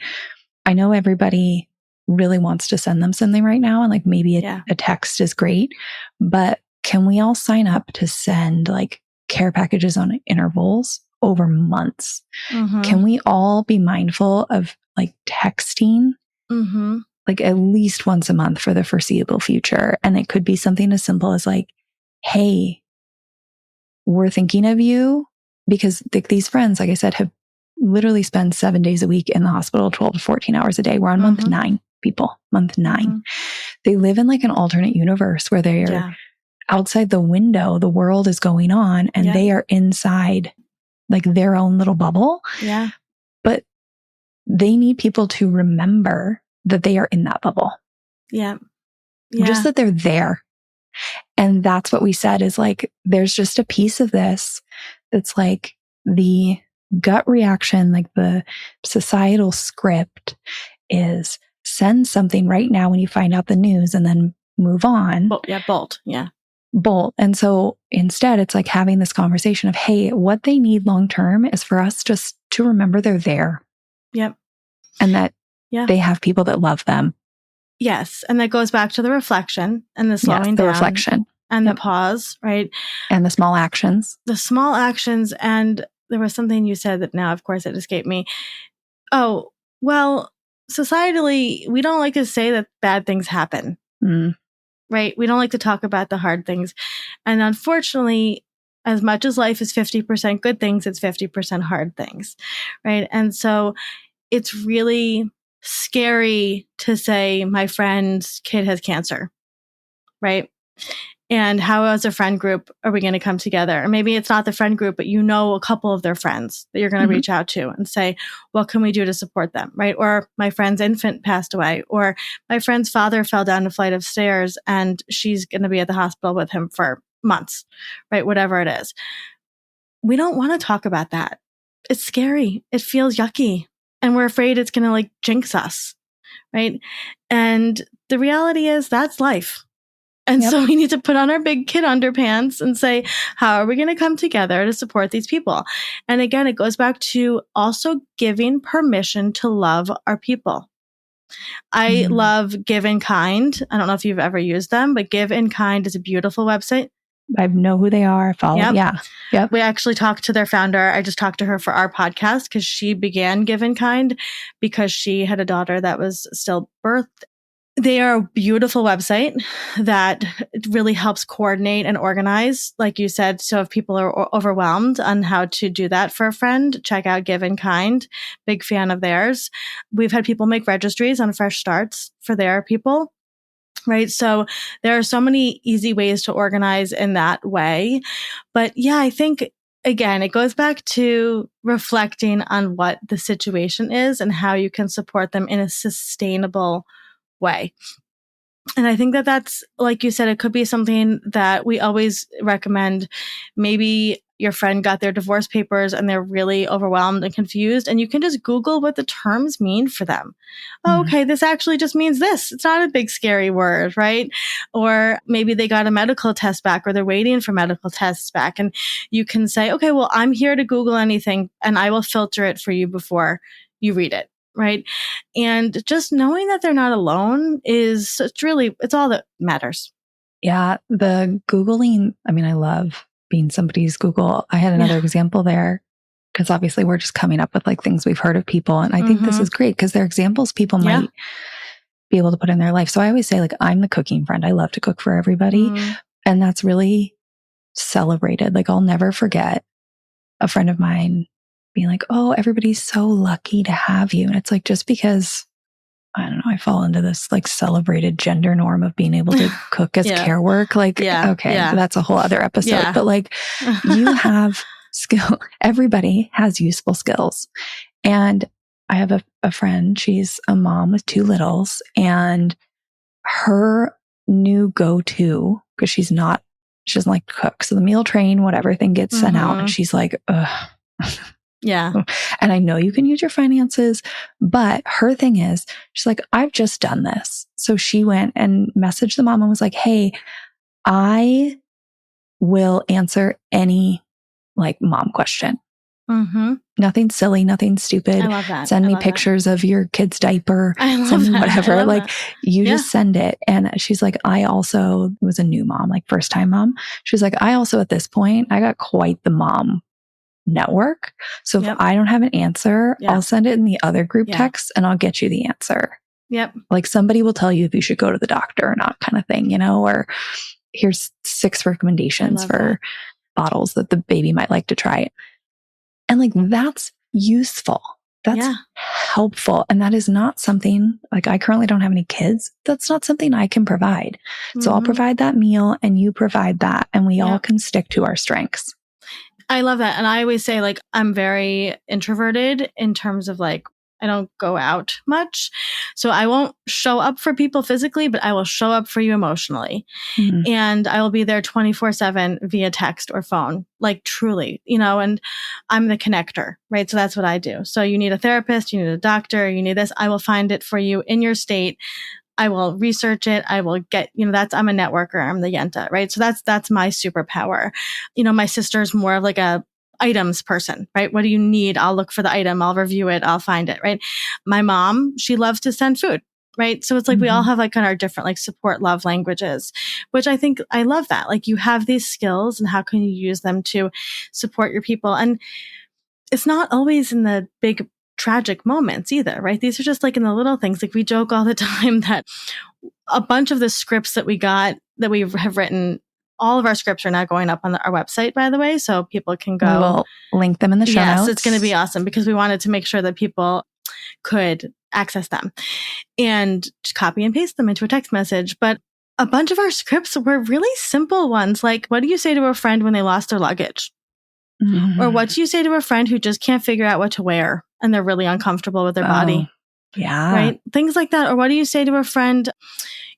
I know everybody really wants to send them something right now. And like maybe a text is great, but can we all sign up to send like care packages on intervals over months? Can we all be mindful of like texting like at least once a month for the foreseeable future? And it could be something as simple as like, hey, we're thinking of you, because these friends, like I said, have literally spent 7 days a week in the hospital, 12 to 14 hours a day. We're on month 9, people, month 9. They live in like an alternate universe where they're outside the window, the world is going on, and they are inside like their own little bubble.
Yeah.
But they need people to remember that they are in that bubble.
Yeah.
Just that they're there. And that's what we said is like, there's just a piece of this that's like the gut reaction, like the societal script is send something right now when you find out the news and then move on.
Bolt. Yeah.
Bolt. And so instead, it's like having this conversation of, hey, what they need long term is for us just to remember they're there.
Yep.
And that they have people that love them.
Yes. And that goes back to the reflection and the slowing down.
The reflection.
And the pause, right?
And the small actions.
The small actions. And there was something you said that now, of course, it escaped me. Oh, well, societally, we don't like to say that bad things happen. Right? We don't like to talk about the hard things. And unfortunately, as much as life is 50% good things, it's 50% hard things. Right? And so it's really scary to say my friend's kid has cancer. Right? And how, as a friend group, are we going to come together? Or maybe it's not the friend group, but you know a couple of their friends that you're going to reach out to and say, what can we do to support them? Right? Or my friend's infant passed away, or my friend's father fell down a flight of stairs and she's going to be at the hospital with him for months, right? Whatever it is. We don't want to talk about that. It's scary. It feels yucky. And we're afraid it's going to like jinx us, right? And the reality is that's life. And so we need to put on our big kid underpants and say, how are we going to come together to support these people? And again, it goes back to also giving permission to love our people. I love Give in Kind. I don't know if you've ever used them, but Give in Kind is a beautiful website.
I know who they are. Follow. Yep.
We actually talked to their founder. I just talked to her for our podcast because she began Give in Kind because she had a daughter that was still birthed. They are a beautiful website that really helps coordinate and organize, like you said. So if people are overwhelmed on how to do that for a friend, check out Give in Kind. Big fan of theirs. We've had people make registries on Fresh Starts for their people. Right. So there are so many easy ways to organize in that way. But yeah, I think, again, it goes back to reflecting on what the situation is and how you can support them in a sustainable way. And I think that that's, like you said, it could be something that we always recommend. Maybe your friend got their divorce papers and they're really overwhelmed and confused, and you can just Google what the terms mean for them. Oh, okay, this actually just means this. It's not a big scary word, right? Or maybe they got a medical test back or they're waiting for medical tests back. And you can say, okay, well, I'm here to Google anything and I will filter it for you before you read it. Right. And just knowing that they're not alone it's all that matters.
Yeah. The Googling, I mean, I love being somebody's Google. I had another example there because obviously we're just coming up with like things we've heard of people. And I think this is great because they're examples people might be able to put in their life. So I always say like, I'm the cooking friend. I love to cook for everybody. And that's really celebrated. Like I'll never forget a friend of mine being like, oh, everybody's so lucky to have you. And it's like, just because, I don't know, I fall into this like celebrated gender norm of being able to cook as care work. Like, okay, that's a whole other episode. But like you have skill. Everybody has useful skills. And I have a friend, she's a mom with 2 littles, and her new go-to, because she doesn't like to cook. So the meal train, whatever thing gets sent out, and she's like, ugh.
Yeah.
And I know you can use your finances, but her thing is, she's like, I've just done this. So she went and messaged the mom and was like, hey, I will answer any like mom question. Nothing silly, nothing stupid.
I love that.
Send me pictures of your kid's diaper. Send me whatever. Like you just send it. And she's like, I also was a new mom, like first time mom. She's like, I also at this point, I got quite the mom network. So if I don't have an answer, I'll send it in the other group text and I'll get you the answer. Like somebody will tell you if you should go to the doctor or not, kind of thing, you know, or here's 6 recommendations for bottles that the baby might like to try. And like, that's useful. That's helpful. And that is not something, like I currently don't have any kids. That's not something I can provide. So I'll provide that meal and you provide that. And we all can stick to our strengths.
I love that. And I always say like, I'm very introverted in terms of like, I don't go out much. So I won't show up for people physically, but I will show up for you emotionally. And I will be there 24/7 via text or phone, like truly, you know, and I'm the connector, right? So that's what I do. So you need a therapist, you need a doctor, you need this. I will find it for you in your state. I will research it. I will get, you know, I'm a networker. I'm the Yenta, right? So that's my superpower. You know, my sister's more of like a items person, right? What do you need? I'll look for the item. I'll review it. I'll find it, right? My mom, she loves to send food, right? So it's like we all have like kind of our different like support love languages, which I think I love that. Like you have these skills and how can you use them to support your people? And it's not always in the big tragic moments either, right? These are just like in the little things. Like we joke all the time that a bunch of the scripts that we got that we have written, all of our scripts are now going up on our website, by the way, so people can go.
We'll link them in the show notes.
Yes, it's going to be awesome because we wanted to make sure that people could access them and just copy and paste them into a text message. But a bunch of our scripts were really simple ones, like what do you say to a friend when they lost their luggage? Or what do you say to a friend who just can't figure out what to wear and they're really uncomfortable with their body?
Yeah.
Right? Things like that. Or what do you say to a friend,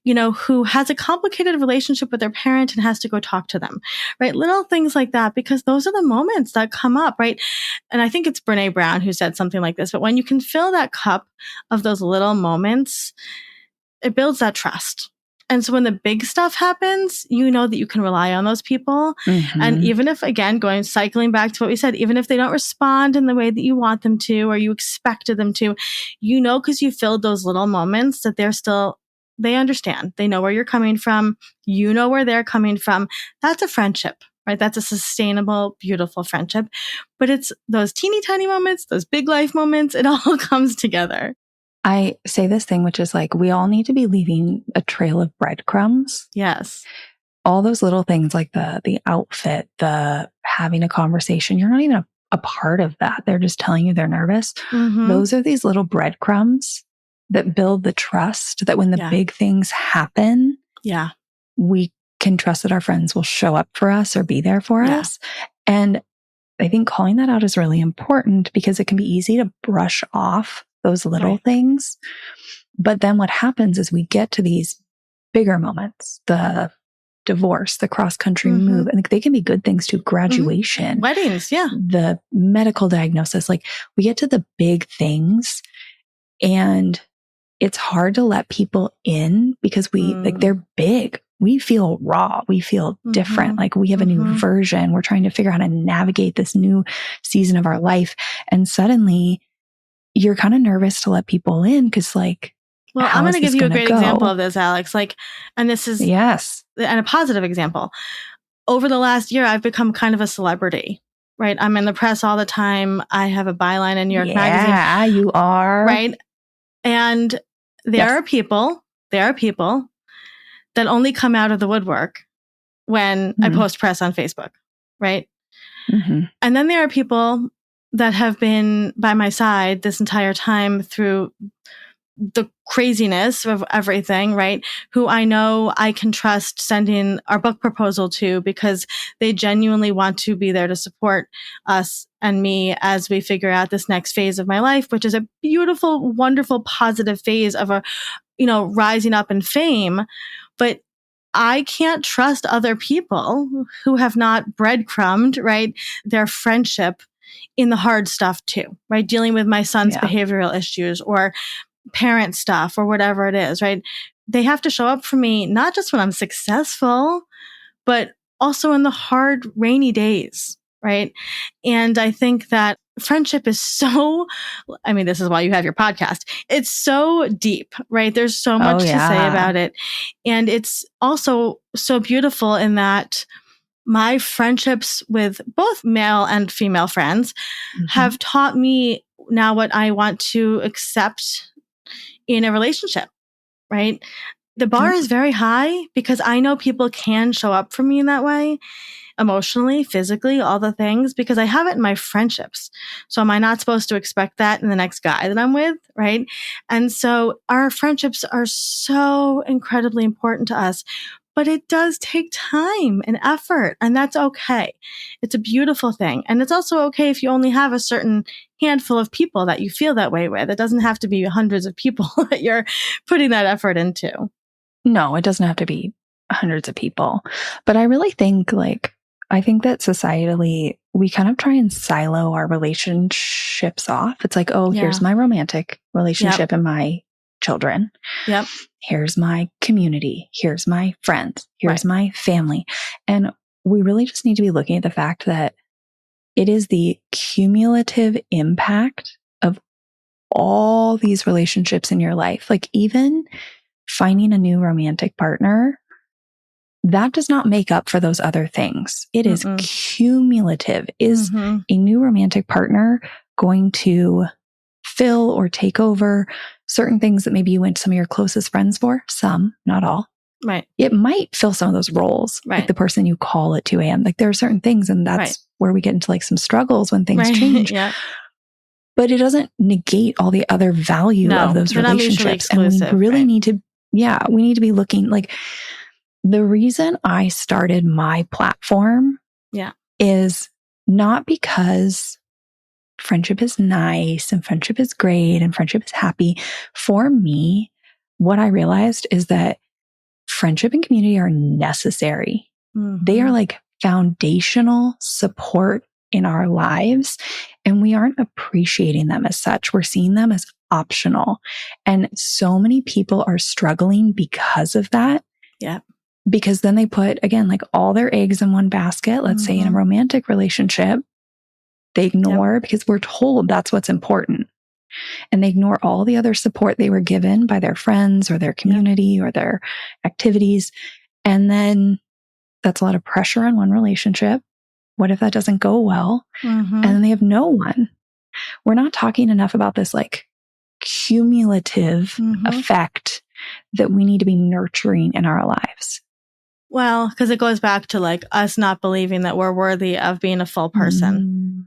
you know, who has a complicated relationship with their parent and has to go talk to them, right? Little things like that, because those are the moments that come up, right? And I think it's Brene Brown who said something like this, but when you can fill that cup of those little moments, it builds that trust. And so when the big stuff happens, you know that you can rely on those people. And even if, again, cycling back to what we said, even if they don't respond in the way that you want them to, or you expected them to, you know, because you filled those little moments that they understand. They know where you're coming from. You know where they're coming from. That's a friendship, right? That's a sustainable, beautiful friendship. But it's those teeny tiny moments, those big life moments, it all comes together.
I say this thing, which is like, we all need to be leaving a trail of breadcrumbs.
Yes.
All those little things like the outfit, the having a conversation, you're not even a part of that. They're just telling you they're nervous. Those are these little breadcrumbs that build the trust that when the big things happen, we can trust that our friends will show up for us or be there for us. And I think calling that out is really important because it can be easy to brush off those little things. But then what happens is we get to these bigger moments, the divorce, the cross-country move, and they can be good things too, graduation,
weddings,
the medical diagnosis. Like we get to the big things and it's hard to let people in because like they're big. We feel raw. We feel different. Like we have a new version. We're trying to figure out how to navigate this new season of our life. And suddenly you're kind of nervous to let people in because like,
well, I'm going to give you a great example of this, Alex. Like, and this is and a positive example. Over the last year, I've become kind of a celebrity, right? I'm in the press all the time. I have a byline in New York Magazine.
Yeah, you are.
Right. And there are people that only come out of the woodwork when I post press on Facebook, right?
Mm-hmm.
And then there are people that have been by my side this entire time through the craziness of everything, right? Who I know I can trust sending our book proposal to because they genuinely want to be there to support us and me as we figure out this next phase of my life, which is a beautiful, wonderful, positive phase of a, rising up in fame. But I can't trust other people who have not breadcrumbed, right, their friendship in the hard stuff too, right? Dealing with my son's behavioral issues or parent stuff or whatever it is, right? They have to show up for me, not just when I'm successful, but also in the hard, rainy days, right? And I think that friendship is this is why you have your podcast. It's so deep, right? There's so much to say about it. And it's also so beautiful in that my friendships with both male and female friends have taught me now what I want to accept in a relationship, right? The bar is very high because I know people can show up for me in that way, emotionally, physically, all the things, because I have it in my friendships. So am I not supposed to expect that in the next guy that I'm with, right? And so our friendships are so incredibly important to us, but it does take time and effort, and that's okay. It's a beautiful thing. And it's also okay if you only have a certain handful of people that you feel that way with. It doesn't have to be hundreds of people that you're putting that effort into.
No, it doesn't have to be hundreds of people. But I really think I think that societally, we kind of try and silo our relationships off. It's like, here's my romantic relationship and my children.
Yep.
Here's my community. Here's my friends. Here's my family. And we really just need to be looking at the fact that it is the cumulative impact of all these relationships in your life. Like even finding a new romantic partner, that does not make up for those other things. It is cumulative. Is a new romantic partner going to fill or take over certain things that maybe you went to some of your closest friends for? Some, not all.
Right.
It might fill some of those roles.
Right.
Like the person you call at 2 a.m. Like there are certain things, and that's where we get into some struggles when things change.
Yeah.
But it doesn't negate all the other value of those relationships. And we really need to, we need to be looking the reason I started my platform is not because friendship is nice and friendship is great and friendship is happy. For me, what I realized is that friendship and community are necessary. They are foundational support in our lives, and we aren't appreciating them as such. We're seeing them as optional. And so many people are struggling because of that.
Yeah.
Because then they put, again, all their eggs in one basket, let's say in a romantic relationship. They ignore because we're told that's what's important. And they ignore all the other support they were given by their friends or their community or their activities. And then that's a lot of pressure on one relationship. What if that doesn't go well? And then they have no one. We're not talking enough about this cumulative effect that we need to be nurturing in our lives.
Well, because it goes back to us not believing that we're worthy of being a full person.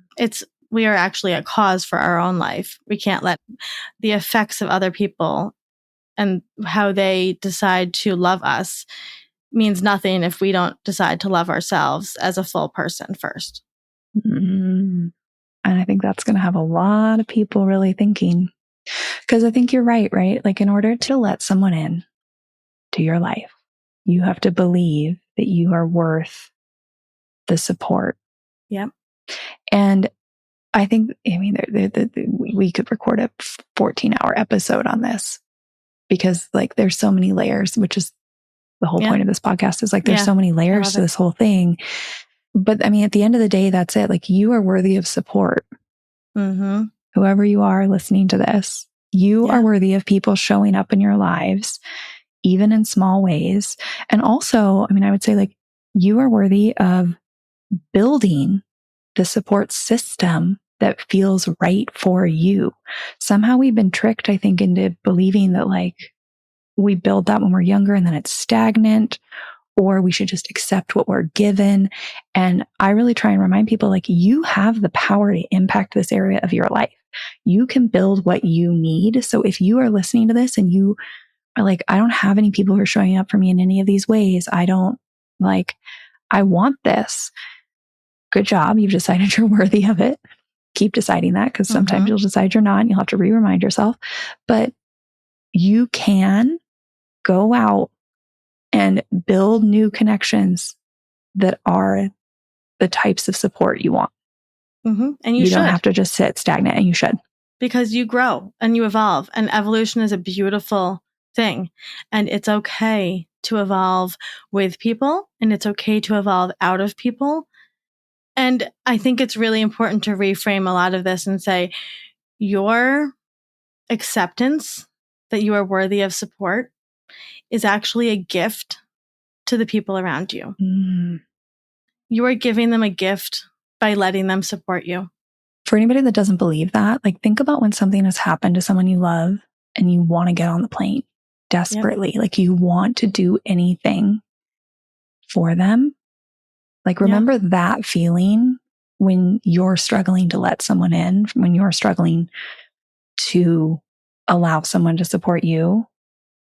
We are actually a cause for our own life. We can't let the effects of other people and how they decide to love us means nothing if we don't decide to love ourselves as a full person first.
And I think that's going to have a lot of people really thinking, because I think you're right? In order to let someone in to your life, you have to believe that you are worth the support.
Yep.
And I think, we could record a 14-hour episode on this because there's so many layers, which is the whole point of this podcast is there's so many layers to this whole thing. But at the end of the day, that's it. You are worthy of support. Whoever you are listening to this, you are worthy of people showing up in your lives, even in small ways. And also, I would say you are worthy of building the support system that feels right for you. Somehow we've been tricked, I think, into believing that like we build that when we're younger and then it's stagnant, or we should just accept what we're given. And I really try and remind people like you have the power to impact this area of your life. You can build what you need. So if you are listening to this and you are like, I don't have any people who are showing up for me in any of these ways. I want this. Good job. You've decided you're worthy of it. Keep deciding that, because sometimes you'll decide you're not and you'll have to remind yourself. But you can go out and build new connections that are the types of support you want.
And
you don't have to just sit stagnant, and you should.
Because you grow and you evolve, and evolution is a beautiful thing. And it's okay to evolve with people, and it's okay to evolve out of people. And I think it's really important to reframe a lot of this and say your acceptance that you are worthy of support is actually a gift to the people around you. You are giving them a gift by letting them support you.
For anybody that doesn't believe that, like think about when something has happened to someone you love and you want to get on the plane desperately. Yep. Like you want to do anything for them. Like remember that feeling when you're struggling to let someone in, when you're struggling to allow someone to support you,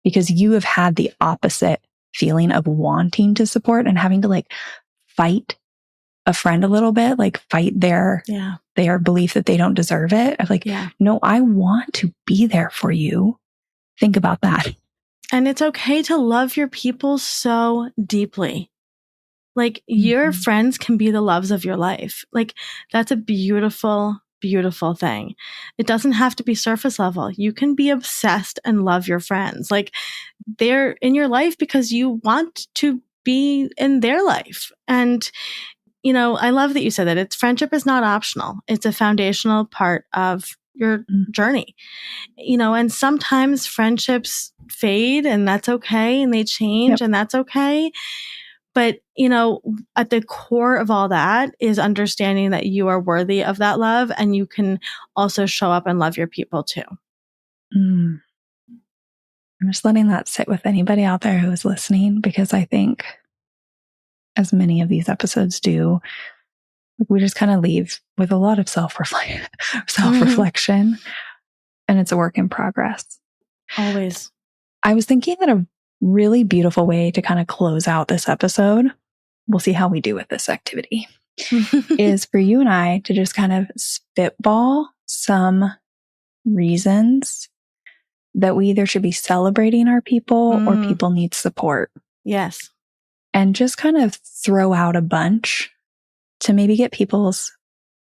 because you have had the opposite feeling of wanting to support and having to like fight a friend a little bit, like fight their belief that they don't deserve it. I'm like, no, I want to be there for you. Think about that.
And it's okay to love your people so deeply. Like your friends can be the loves of your life. Like that's a beautiful, beautiful thing. It doesn't have to be surface level. You can be obsessed and love your friends. Like they're in your life because you want to be in their life. And you know, I love that you said that friendship is not optional. It's a foundational part of your journey, you know, and sometimes friendships fade and that's okay. And they change and that's okay. But, you know, at the core of all that is understanding that you are worthy of that love and you can also show up and love your people too.
I'm just letting that sit with anybody out there who is listening, because I think as many of these episodes do, we just kind of leave with a lot of self-reflection, and it's a work in progress.
Always.
I was thinking that a really beautiful way to kind of close out this episode, we'll see how we do with this activity, is for you and I to just kind of spitball some reasons that we either should be celebrating our people or people need support.
Yes.
And just kind of throw out a bunch to maybe get people's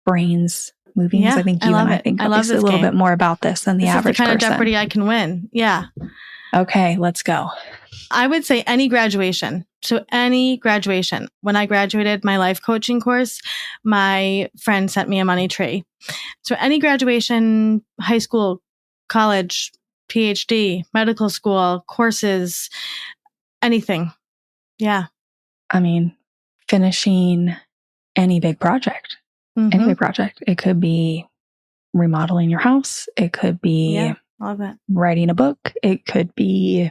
brains moving.
Yeah,
I think you and I think obviously a little bit more about this than the average person.
This is the kind of Jeopardy I can win. Yeah.
Okay, let's go.
I would say any graduation. So any graduation. When I graduated my life coaching course, my friend sent me a money tree. So any graduation, high school, college, PhD, medical school, courses, anything. Yeah.
I mean, finishing any big project. Any big project. It could be remodeling your house. It could be
love it.
Writing a book. It could be,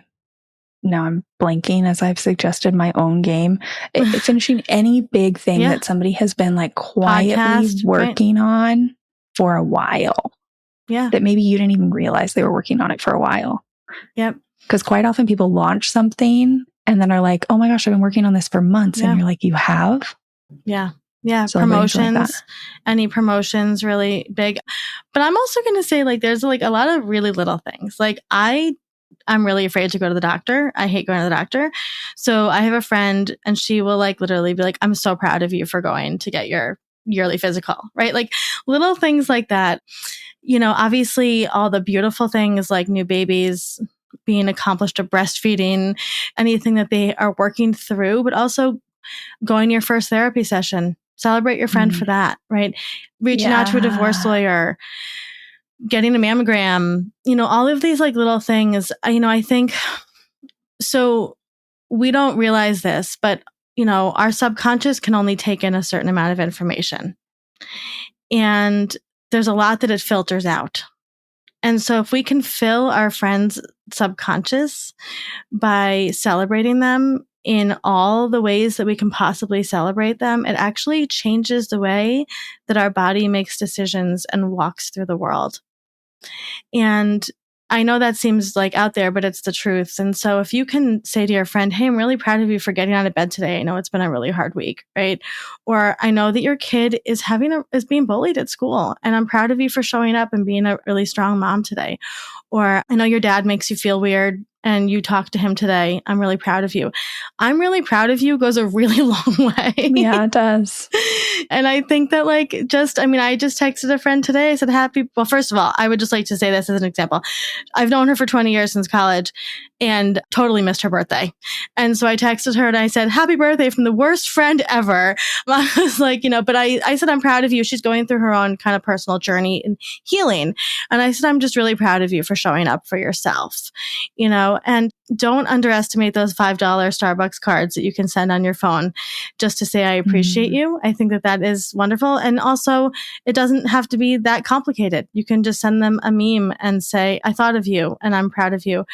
now I'm blanking as I've suggested my own game. Finishing any big thing that somebody has been like quietly working on for a while. Yeah. That maybe you didn't even realize they were working on it for a while.
Yep.
Because quite often people launch something and then are like, oh my gosh, I've been working on this for months. And you're like, you have?
Yeah. Yeah. Promotions, any promotions really big. But I'm also going to say like, there's like a lot of really little things. Like I'm really afraid to go to the doctor. I hate going to the doctor. So I have a friend and she will like literally be like, I'm so proud of you for going to get your yearly physical, right? Like little things like that. You know, obviously all the beautiful things like new babies, being accomplished of breastfeeding, anything that they are working through, but also going to your first therapy session. Celebrate your friend for that, right? Reaching out to a divorce lawyer, getting a mammogram, you know, all of these like little things, you know, I think, so we don't realize this, but, you know, our subconscious can only take in a certain amount of information. And there's a lot that it filters out. And so if we can fill our friends' subconscious by celebrating them in all the ways that we can possibly celebrate them, it actually changes the way that our body makes decisions and walks through the world. And I know that seems like out there, but it's the truth. And so if you can say to your friend, hey, I'm really proud of you for getting out of bed today. I know it's been a really hard week, right? Or I know that your kid is being bullied at school, and I'm proud of you for showing up and being a really strong mom today. Or I know your dad makes you feel weird and you talk to him today. I'm really proud of you. I'm really proud of you goes a really long way.
Yeah, it does.
And I think that I just texted a friend today. I said, well, first of all, I would just like to say this as an example. I've known her for 20 years since college and totally missed her birthday. And so I texted her and I said, happy birthday from the worst friend ever. I was but I said, I'm proud of you. She's going through her own kind of personal journey and healing. And I said, I'm just really proud of you for showing up for yourself, and don't underestimate those $5 Starbucks cards that you can send on your phone just to say, I appreciate you. I think that is wonderful. And also, it doesn't have to be that complicated. You can just send them a meme and say, I thought of you and I'm proud of you.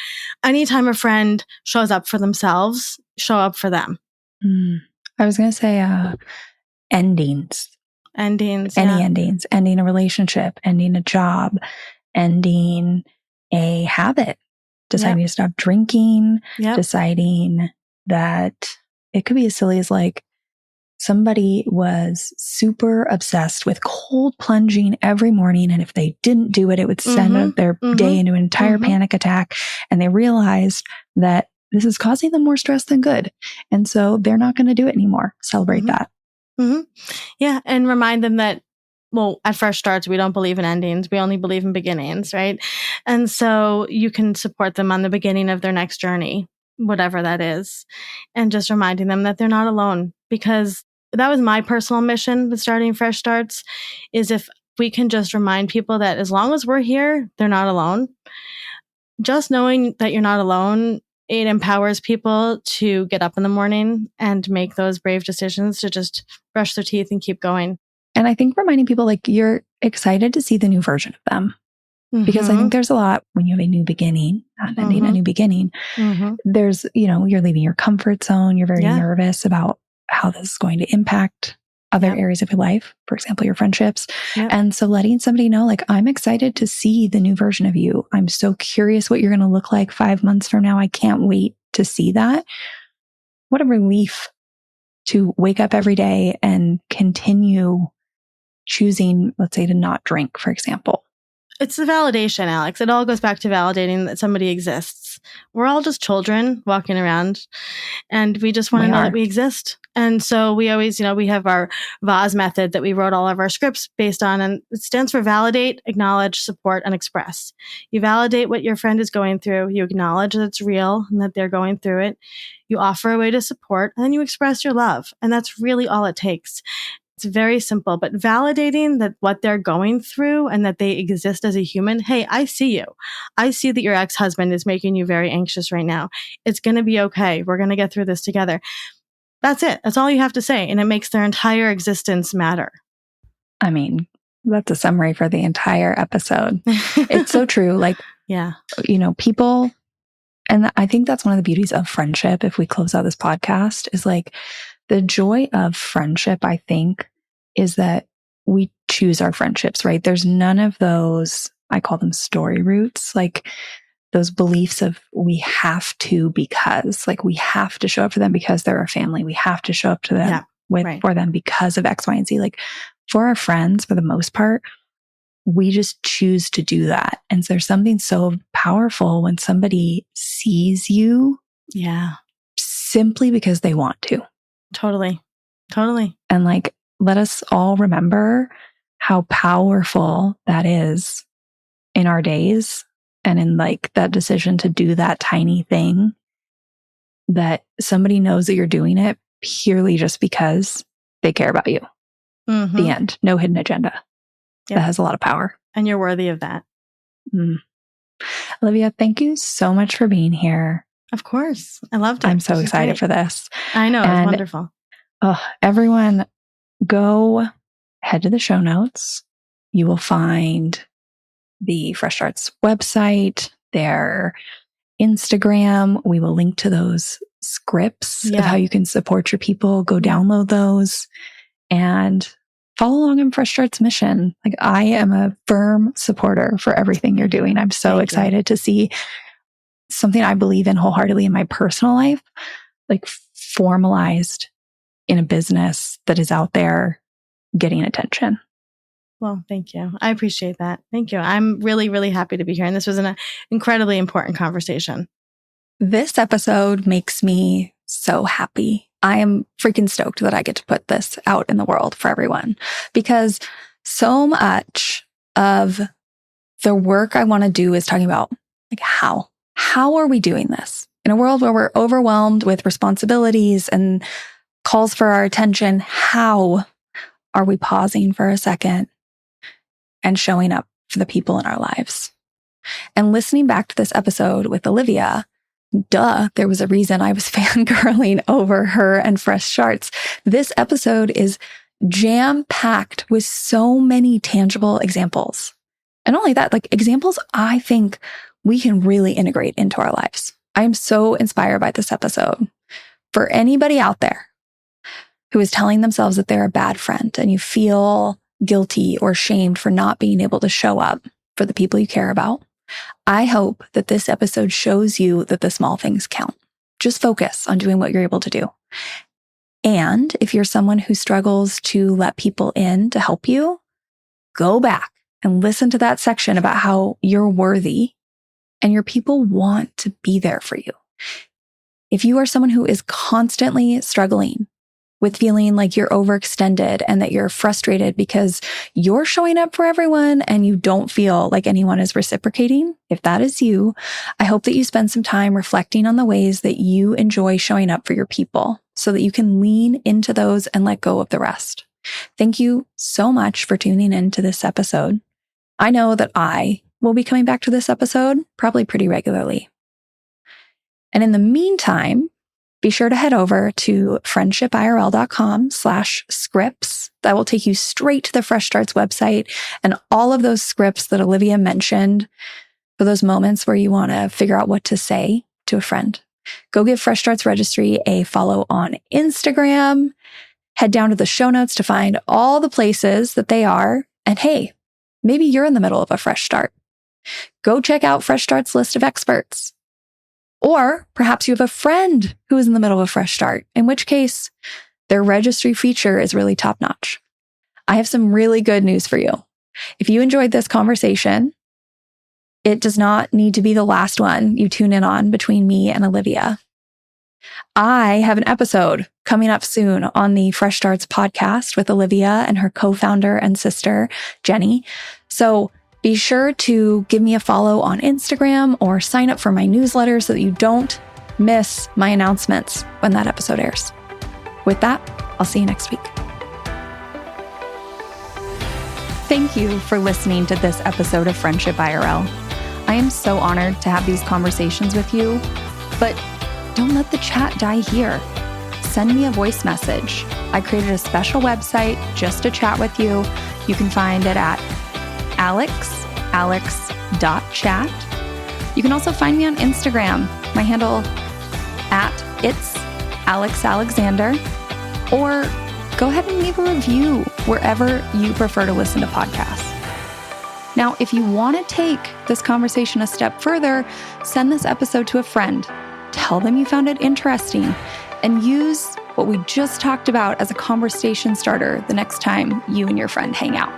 Anytime a friend shows up for themselves, show up for them.
I was going to say endings.
Endings.
Any endings. Ending a relationship, ending a job, ending a habit. Deciding to stop drinking, deciding that it could be as silly as somebody was super obsessed with cold plunging every morning. And if they didn't do it, it would send their day into an entire panic attack. And they realized that this is causing them more stress than good. And so they're not going to do it anymore. Celebrate that.
Yeah. And remind them that, well, at Fresh Starts, we don't believe in endings. We only believe in beginnings, right? And so you can support them on the beginning of their next journey, whatever that is, and just reminding them that they're not alone. Because that was my personal mission with starting Fresh Starts, is if we can just remind people that as long as we're here, they're not alone. Just knowing that you're not alone, it empowers people to get up in the morning and make those brave decisions to just brush their teeth and keep going.
And I think reminding people you're excited to see the new version of them. Because I think there's a lot when you have a new beginning, not ending a new beginning. There's, you're leaving your comfort zone. You're very nervous about how this is going to impact other areas of your life, for example, your friendships. And so letting somebody know, I'm excited to see the new version of you. I'm so curious what you're going to look like 5 months from now. I can't wait to see that. What a relief to wake up every day and continue choosing, let's say, to not drink, for example.
It's the validation, Alex. It all goes back to validating that somebody exists. We're all just children walking around, and we just want to know that we exist. And so we always, we have our VAS method that we wrote all of our scripts based on, and it stands for validate, acknowledge, support, and express. You validate what your friend is going through. You acknowledge that it's real and that they're going through it. You offer a way to support, and then you express your love. And that's really all it takes. It's very simple, but validating that what they're going through and that they exist as a human. Hey, I see you. I see that your ex-husband is making you very anxious right now. It's going to be okay. We're going to get through this together. That's it. That's all you have to say. And it makes their entire existence matter.
I mean, that's a summary for the entire episode. It's so true. People, and I think that's one of the beauties of friendship. If we close out this podcast, is the joy of friendship, I think, is that we choose our friendships, right? There's none of those, I call them story roots, those beliefs of we have to because, we have to show up for them because they're our family. We have to show up to them for them because of X, Y, and Z. For our friends, for the most part, we just choose to do that. And so there's something so powerful when somebody sees you simply because they want to.
Totally.
And let us all remember how powerful that is in our days and in that decision to do that tiny thing, that somebody knows that you're doing it purely just because they care about you. The end. No hidden agenda. That has a lot of power.
And you're worthy of that.
Olivia, thank you so much for being here.
Of course. I loved it.
I'm so excited for this.
I know. It's wonderful.
Everyone, go head to the show notes. You will find the Fresh Starts website, their Instagram. We will link to those scripts of how you can support your people. Go download those and follow along in Fresh Starts mission. Like, I am a firm supporter for everything you're doing. I'm so excited to see something I believe in wholeheartedly in my personal life, like formalized in a business that is out there getting attention.
Well, thank you. I appreciate that. Thank you. I'm really, really happy to be here. And this was an incredibly important conversation.
This episode makes me so happy. I am freaking stoked that I get to put this out in the world for everyone, because so much of the work I want to do is talking about, like, how are we doing this in a world where we're overwhelmed with responsibilities and calls for our attention? How are we pausing for a second and showing up for the people in our lives? And listening back to this episode with Olivia, there was a reason I was fangirling over her and Fresh Starts. This episode is jam-packed with so many tangible examples. And not only that, like, examples I think we can really integrate into our lives. I am so inspired by this episode. For anybody out there who is telling themselves that they're a bad friend and you feel guilty or shamed for not being able to show up for the people you care about, I hope that this episode shows you that the small things count. Just focus on doing what you're able to do. And if you're someone who struggles to let people in to help you, go back and listen to that section about how you're worthy and your people want to be there for you. If you are someone who is constantly struggling with feeling like you're overextended and that you're frustrated because you're showing up for everyone and you don't feel like anyone is reciprocating, if that is you, I hope that you spend some time reflecting on the ways that you enjoy showing up for your people so that you can lean into those and let go of the rest. Thank you so much for tuning in to this episode. I know that I will be coming back to this episode probably pretty regularly. And in the meantime, be sure to head over to friendshipirl.com/scripts. That will take you straight to the Fresh Starts website and all of those scripts that Olivia mentioned for those moments where you want to figure out what to say to a friend. Go give Fresh Starts Registry a follow on Instagram. Head down to the show notes to find all the places that they are. And hey, maybe you're in the middle of a fresh start. Go check out Fresh Starts list of experts. Or perhaps you have a friend who is in the middle of a fresh start, in which case their registry feature is really top-notch. I have some really good news for you. If you enjoyed this conversation, it does not need to be the last one you tune in on between me and Olivia. I have an episode coming up soon on the Fresh Starts podcast with Olivia and her co-founder and sister, Jenny. So be sure to give me a follow on Instagram or sign up for my newsletter so that you don't miss my announcements when that episode airs. With that, I'll see you next week. Thank you for listening to this episode of Friendship IRL. I am so honored to have these conversations with you, but don't let the chat die here. Send me a voice message. I created a special website just to chat with you. You can find it at alex.chat. You can also find me on Instagram. My handle at it's Alex Alexander, or go ahead and leave a review wherever you prefer to listen to podcasts. Now, if you want to take this conversation a step further, send this episode to a friend. Tell them you found it interesting and use what we just talked about as a conversation starter the next time you and your friend hang out.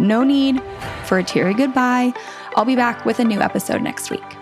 No need for a teary goodbye. I'll be back with a new episode next week.